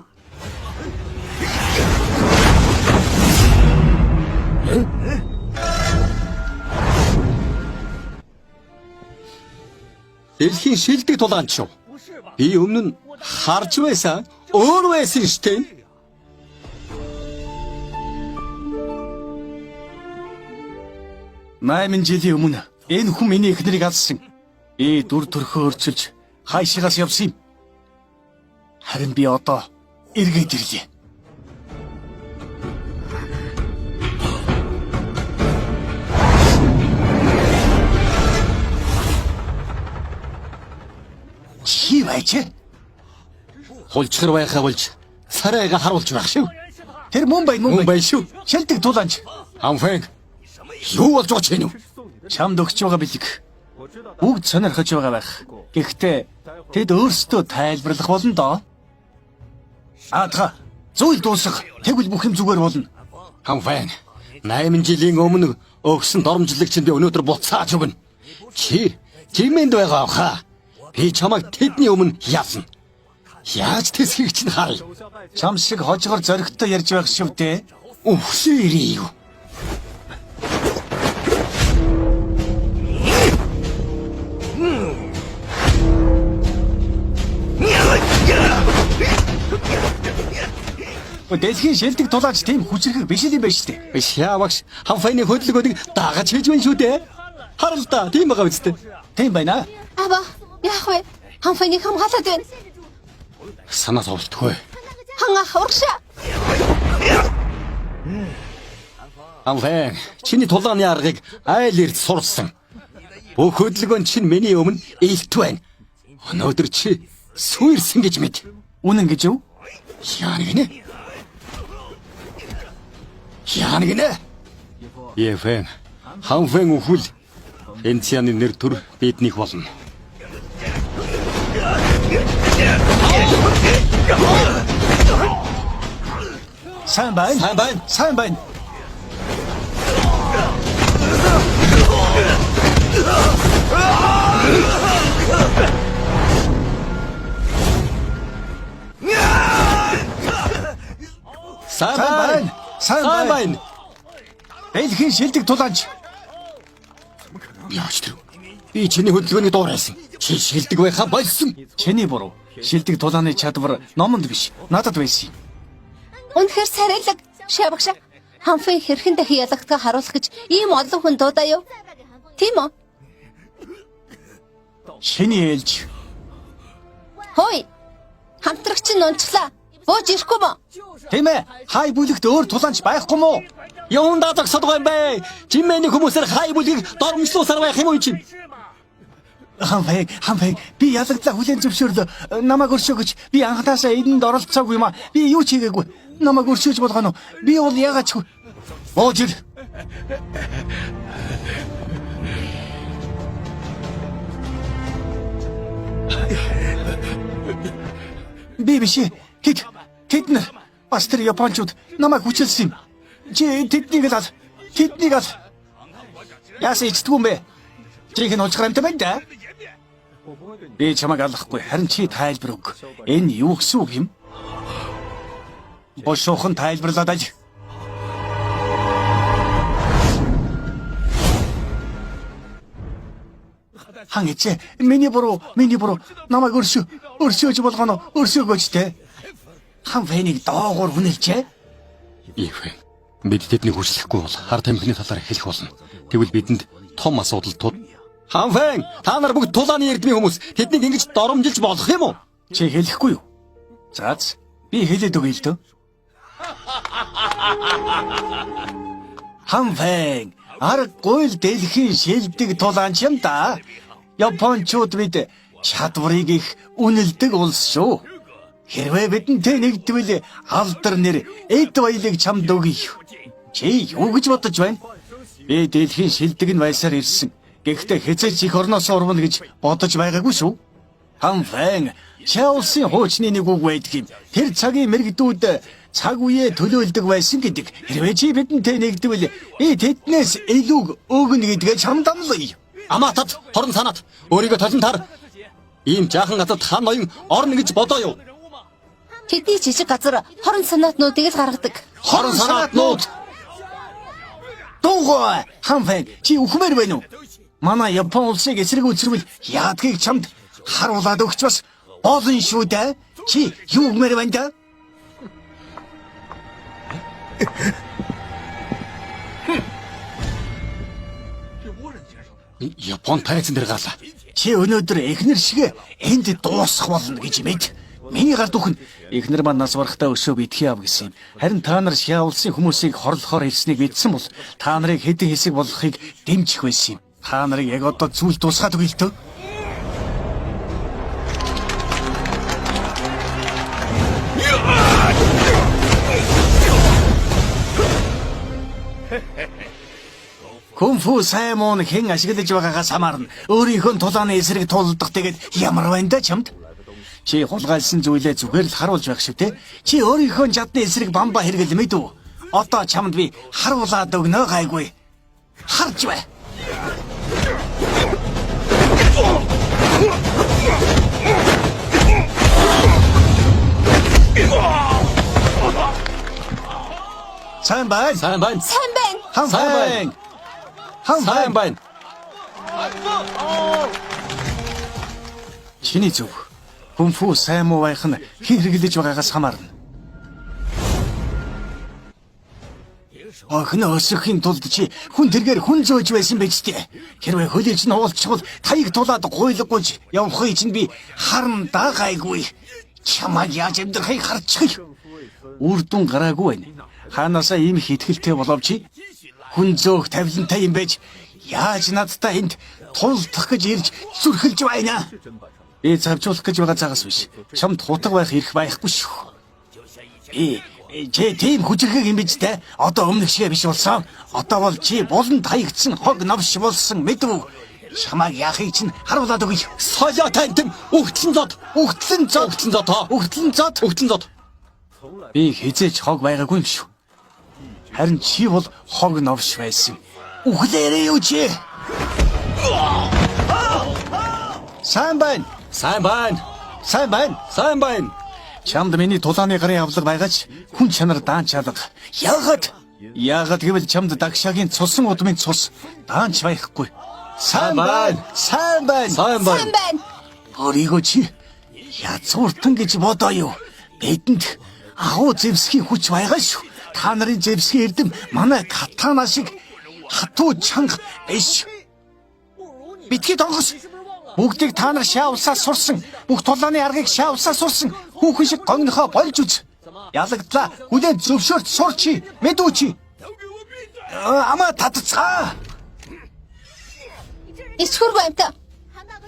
Дэлхийн шилдэг тулаан шүү. Би өмнө нь харж байсан, өөр байсан штэ. 8 жилийн өмнө энэ хүн миний эхнэрийг алсан. Би дүр төрхөө өөрчилж хаашигаас явсан юм. Харин би одоо эргээд ирлээ. Чи байж? Хулчгар байхаа болж царайга харуулж байх шүү. Тэр мөн Мөн бай шүү. Шилдэг тулаанч. Амфэг. Юу болж байгаа ч юм уу? Чамд өгч байгаа бэлэг. Бүгд сонирхож байгаа байх. Гэхдээ тэд өөрсдөө тайлбарлах болно доо. Аатга зүйл дуусах. Тэгвэл бүх юм зүгээр болно. Амфэг. 8 жилийн өмнө өгсөн доромжлог чинь би өнөөдөр буцааж өгнө. Чи чимэнд байгаа хаа? Би чамайг тэдний өмнө яасан. Яаж тэсхийг чинь харъя. Чам шиг хожгор зоригтой ярьж байх шүү дээ. Өвсөөрий юу? Дэлхийн шилдэг тулаач тийм хүчрэх биш юм байна шүү дээ. Шаавагш хамфайны хөдөлгөөнийг дагаж хийж байна шүү дээ. Харал та тийм байгаа үстэй. Тийм байна. Аба, яах вэ? Хамфайныг хамгаалаад байна. Санаа зовлтгүй. Хан ах урагшаа. Амфэн, чиний тулааны аргыг айл эрд сурсан. Бүх хөдөлгөөн чинь миний өмнө илт байна. Өнөөдөр чи сүйрсэн гэж мэд. Үнэн гэж юу? Яа гинэ? Яа гинэ? Ефэн, хамфэн үхэл Энцианы нэр төр биднийх болно. Сайн байна. Сайн байна. Сайн байна. Сайн байна. Дэлхийн шилдэг тулаанч. Яаж тэр? Би чиний хөдөлгөөний дуурайсан. Чи шилдэг байхаа болсон. Чиний буруу. Шилдэг тулааны чадвар номонд биш. Надад байсан. Үнэхээр сарайлаг. Шавагшаа. Хамфын хэрхэн дахин ялагдгаа харуулах гэж ийм олон хүн дуудаа юу? Тийм үү? Шиний ээлж. Хөөе. Хамтрагч нь унчлаа. Бууж ирэхгүй мө? Тийм ээ. Хай бүлэгт өөр тулаанч байхгүй мó? Юунд дагсад байгаа юм бэ? Жимэний хүмүүсээр хай бүлгийг доромжлуусаар байх юм уу чинь? Хамфэг, би ялагдлаа хүлэн зөвшөөрлөө. Намайг өршөөгч. Би анхнаасаа эдэнд оролцоогүй юм аа. Би юу ч хийгээгүй. Намайг өршөөж болгоно. Би бол ягаад ч бууж ир. Би биш. Тэд нар бас тэр японочууд намайг хүчилсэн юм. Чи тэднийг л тэднийг л яасан ичдэггүй юм бэ? Чих нь олж гарамтай байна да. Би чамайг алахгүй харин чи тайлбар өг. Энэ юу гэсэн үг юм? Бошоохон тайлбарлаад аж. Хан ичээ. Миний буруу. Намайг өршөөж болгоно. Өршөөгөөч те. Хан фэнийг доогуур хүнэлжээ. Ифэн. Бид тэднийг хүчлэхгүй бол хар тамхины талаар хэлэх болно. Тэгвэл бидэнд том асуудал тууд. Хамфэн, та нар бүгд тулааны эрдмийн хүмүүс. Тэднийг ингэж доромжилж болох юм уу? Чи хэлэхгүй юу? Заац. Би хэлээд өгье л дөө. Хамфэн, аргагүй л дэлхийн шилдэг тулаанч юм да. Япончууд бид чадварыг их үнэлдэг улс шүү. Хэрвээ бидэнтэй нэгдвэл алдар нэр эд баялаг чамд өгье. Чи юу гэж бодож байна? Би дэлхийн шилдэг нь байсаар ирсэн. Гэхдээ хязгаарч их орноос урвна гэж бодож байгаагүй шүү. Хамфэн Чаулсын хуучны нэг үг байдаг юм. Тэр цагийн мэрэгдүүд цаг үеэ төлөөлдөг байсан гэдэг. Хэрвээ чи бидэнтэй нэгдвэл би тэднээс илүү өгнө гэдгээ чамд амлая. Амаатад хорон санаат өөрийгөө толон тар. Ийм жаахан газарт хан ноён орно гэж бодоо юу? Тэдний жижиг газар хорон санаатнуудыг л гаргадаг. Хорон санаатнууд Дуугаа Хамфэн чи үхмээр байна уу? Манай Япон улсыг эсрэг үзэрвэл яадгийг чамд харуулад өгч бас олон шүү дээ. Чи юу гэмээр байна да? Япон тайзан дээр гарлаа. Чи өнөөдөр эхнэр шиг энд дуусах болно гэж мэд. Миний гард үхэн эхнэр маань нас барахтаа өшөө битгий ав гэсэн юм. Харин та нар Шиа улсын хүмүүсийг хорлохоор хэлснийг мэдсэн бол та нарыг хэдэн хэсэг болгохыг дэмжих байсан юм. Та нарыг яг одоо зүйл тусгаад үгүй л төө. Кунфу Саймон хэн ашиглаж байгаагаас хамаарна. Өөрийнхөө тулааны эсрэг тулдах тэгээд ямар байна да чамд? Чи хулгайлсан зүйлээ зүгээр л харуулж байх шүү те. Чи өөрийнхөө жадны эсрэг бамба хэрэгэл мэдв. Одоо чамд би харуулад өгнө гайгүй. Харж бай. Сайн байна. Сайн байна. Сайн байна. Хамфэн. Сайн байна. Чиний зөв. Кунфу сайн муу байх нь хэн хэрэглэж байгаагаас хамаарна. Охин өсөхийн тулд чи хүн тэргээр хүн зөөж байсан байж тээ. Хэрвээ хөлөж нь уулзчихвал таяг тулаад гуйлгууж явахыг чинь би харна да гайгүй. Чамайг яаж амьдрахыг харчих. Үрдүн гараагүй байна. Хаанасаа ийм их ихтгэлтэй боловч хүн зөөх тавилантай юм байж яаж надтай энд тулдах гэж ирж зүрхэлж байна. Би завжуулах гэж байгаа цагаас биш. Чамд хутга байх эрх байхгүй шүү. Чи тийм хүчрхэг юм биш те. Одоо өмнөх шигэ биш болсон. Одоо бол чи булан таягдсан хог новш болсон мэдв. Чамайг яахыг чинь харуулад өгье. Соёо тантэн өгтлэн зод. Өгтлэн зод. Өгтлэн зод. Өгтлэн зод. Өгтлэн зод. Би хизээч хог байгаагүй юм шүү. Харин чи бол хог новш байсан. Үхлээрээ юу чи? Сайн байна. Сайн байна. Сайн байна. Сайн байна. Чамд миний тулааны гарын авлага байгаач хүн чанар даанч алга. Яагаад гэвэл чамд дагшаагийн цусан удмын цус даанч байхгүй. Сайн байна. Сайн байна. Сайн Сайн байна. байна. Өөрийгөө чи язгууртан гэж бодоо юу? Бидэнд ахуу зэвсгийн хүч байгаа шүү. Та нарын зэвсгийн эрдэм манай катана шиг хатуу чанга биш. Битгий донгос. Бүгдийг та нар Шиа улсаас сурсан. Бүх тулааны аргыг Шиа улсаас сурсан. Хүүхэн шиг гогнохоо болж үз. Ялагдлаа. Хүлээн зөвшөөрч сурчи. Мэдүүчи. Ама татцгаа. Ичхүр баймта.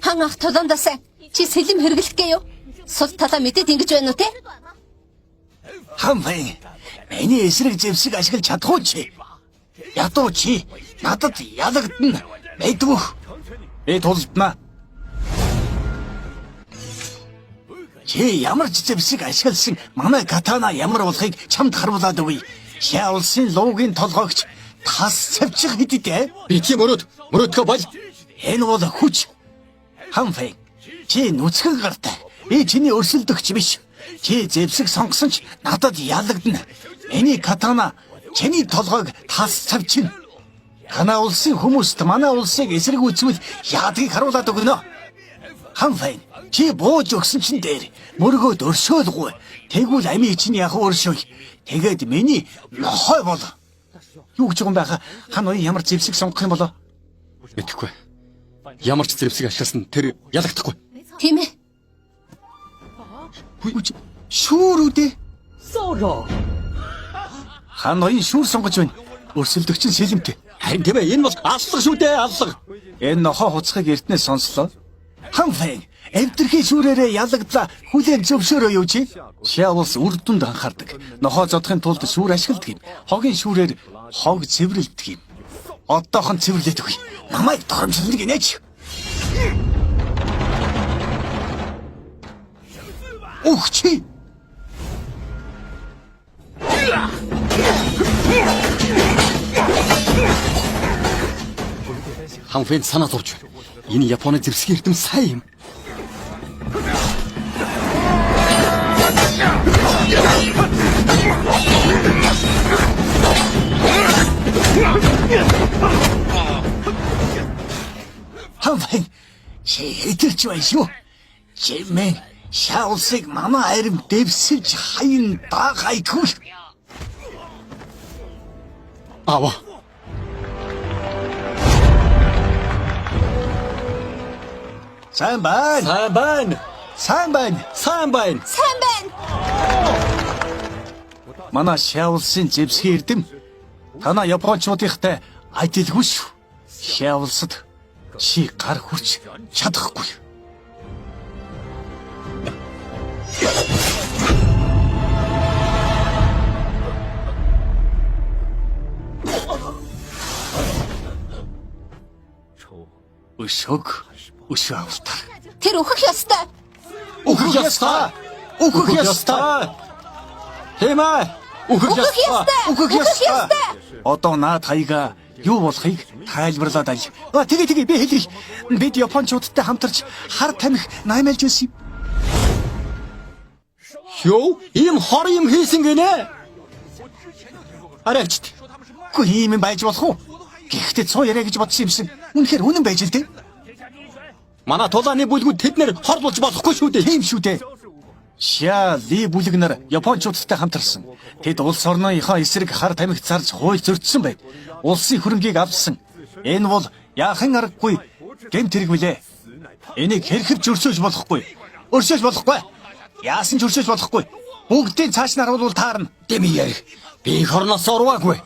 Хан ах туландасаа чи сэлэм хэрэглэх гээ юу? Сул талаа мэдээд ингэж байна уу те? Хамфэн. Миний эсрэг зэвсэг ашиглаж чадахгүй чи. Ядуу чи надад ялагдана. Мэдвөх. Би тулдна. Чи ямар ч зэвсэг ашигласан манай катана ямар болохыг чамд харуулад өгье. Шиа улсын луугийн толгойгч тас цавчих хэдийдээ. Битгий мөрөөдгөө бол. Энэ бол хүч. Хамфэн. Чи нүцгэн гартай. Би чиний өрсөлдөгч биш. Чи зэвсэг сонгосон ч надад ялагдана. Миний катана чиний толгойг тас цавчина. Танаа улсын хүмүүст манай улсыг эсрэг үзвэл яадгийг харуулад өгнө. Хамфэн. Чи бууж өгсөн чин дээр мөргөөд өршөөлгүй. Тэгвэл амийн чинь яг өршөөй. Тэгээд миний нохой бол. Юу гэж юм байха? Хан оюун ямар зэвсэг сонгох юм болоо? Мэдэхгүй. Ямар ч зэвсэг ашигласан тэр ялагдахгүй. Тийм ээ. Шүүр үдэ. Хан оюун шүүр сонгож байна. Өрсөлдөгч нь сэлэмтэй. Харин тийм ээ энэ бол аллах шүү дээ аллах. Энэ нохой хуцахыг эртнээс сонслоо. Хамфэн. Эвдэрхий шүүрээрээ ялагдлаа хүлээн зөвшөөрөө юу чи? Шаулс үр дүнд анхаардаг. Нохоо зодохын тулд шүүр ашигладаг юм. Хогийн шүүрээр хог цэвэрлэдэг юм. Одоохон цэвэрлээд өгье. Намайг тохиромжлно гинэж. Ух чи! Ханфэн санаа зовж байна. Энэ Японы зэвсгийн эрдэм сайн юм. Ханфэн чи хэдэрч байна шүү. Чимээ Шаулсыг манай арим дэвсэж хайн даагайгүй. Аваа. Сайн байна. Сайн байна. Сайн байна. Сайн байна. Сайн байна. Манай Шаулсын зэвсгийн эрдэм танаа японочдынхтай адилгүй шүү. Шаулсад чи гар хүрч чадахгүй. Өшөг авалтар. Тэр өөхөх ёстой. Өөхөх ёстой. Өөхөх ёстой. Хэмээ. Үхэх ёстой. Өөхөх ёстой. Одоо наад хаяга юу болохыг тайлбарлаад аль. Тэгээ би хэлье. Бид японочдтой хамтарч хар тамхи наймаалж байсан юм. Юу? Ийм хор юм хийсэн гинэ. Арайчт. Үгүй ийм юм байж болох уу? Гэхдээ цоо яриа гэж бодсон юмсан. Үнэхээр үнэн байж л дээ. Манай тулааны бүлгүүд тэднэр хор болж болохгүй шүү дээ. Тийм шүү дээ. Ли бүлэг нар японочдтой хамтарсан. Тэд улс орныхоо эсрэг хар тамхи зарж хууль зөрчсөн байна. Улсын хөрөнгийг авсан. Энэ бол яахан аргагүй гэмт хэрэг билээ. Энийг хэрхэв зөрчөөж болохгүй. Өршөөж болохгүй. Яасан ч өршөөж болохгүй. Бүгдийн цааш нь харуулвал таарна. Дэми ярих. Би хорноос урваагүй.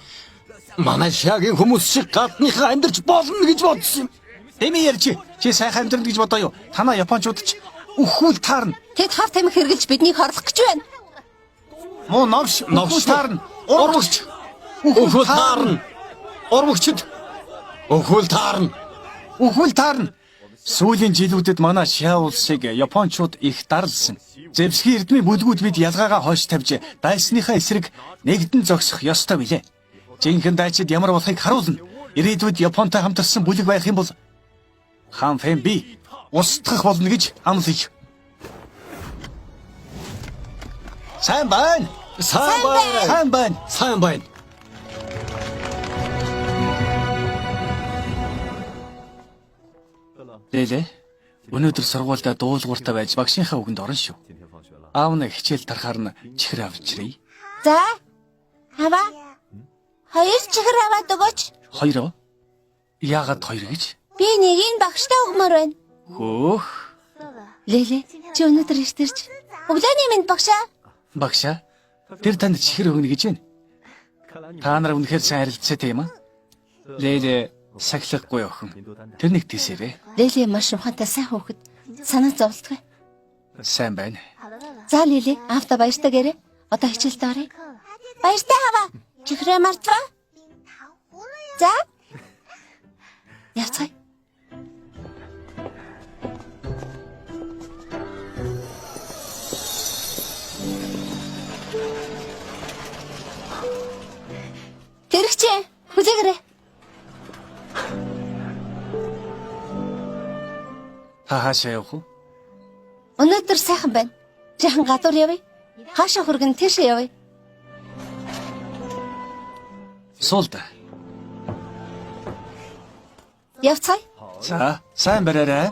Манай шагийн хүмүүс шиг гадныхаа амьдарч болно гэж бодсон юм. Дэми ярьж чи сайхан амьдрал гэж бодоо юу? Танаа японочдод ч үхүүл таарна. Тэд хар тамхи хэрглэж биднийг хорлох гэж байна. Муу новш таарна. Урвагч. Үхүүл таарна. Урвагчд. Үхүүл таарна. Үхүүл таарна. Сүүлийн жилүүдэд манай Шаулсыг японочууд их дарлсан. Зэвсгийн эрдмийн бүлгүүд бид ялгаагаа хойш тавьж дайсныхаа эсрэг нэгдэн зогсох ёстой билээ. Жинхэнэ дайчид ямар болохыг харуулна. Ирээдүйд Японтой хамтарсан бүлэг байх юм бол Ханфэн би устгах болно гэж амлая. Сайн байна. Сайн байна. Сайн байна. Сайн байна. Лэлэ. Өнөөдөр сургуультай дуулууртай байж багшийнхаа үгэнд орно шүү. Аав нь хичээл тарахаар нь чихэр авчиръя. За. Хава. Хоёр чихэр аваад өгөөч. Хоёроо. Яагаад хоёр гэж? Би нэгийг багштай өгмөр байна. Хөөх. Лэле, чи өнөөдөр иртэрч. Өглөөний минь багшаа. Багшаа. Тэр танд чихэр өгнө гэж байна. Та нар үнэхээр сайн харилцаатай юм аа. Лэлэ сахилахгүй охин. Тэр нэг тийсэрээ. Лэле маш ухаантай сайн хүүхэд. Санаа зовлтгой. Сайн байна. За Лэле, автаа баяртай гэрээ. Одоо хичээлдээ оръё. Баяртай хава. Чихрээ мартваа. За. Яцгай. Тэрэгчээ, хүлээгээрэй. Хаашаа явах вэ? Өнөөдөр сайхан байна. Жахан гадуур явъя. Хаашаа хүргэн тийшээ явъя. Суулда. Явцгаая. За, сайн бариарай.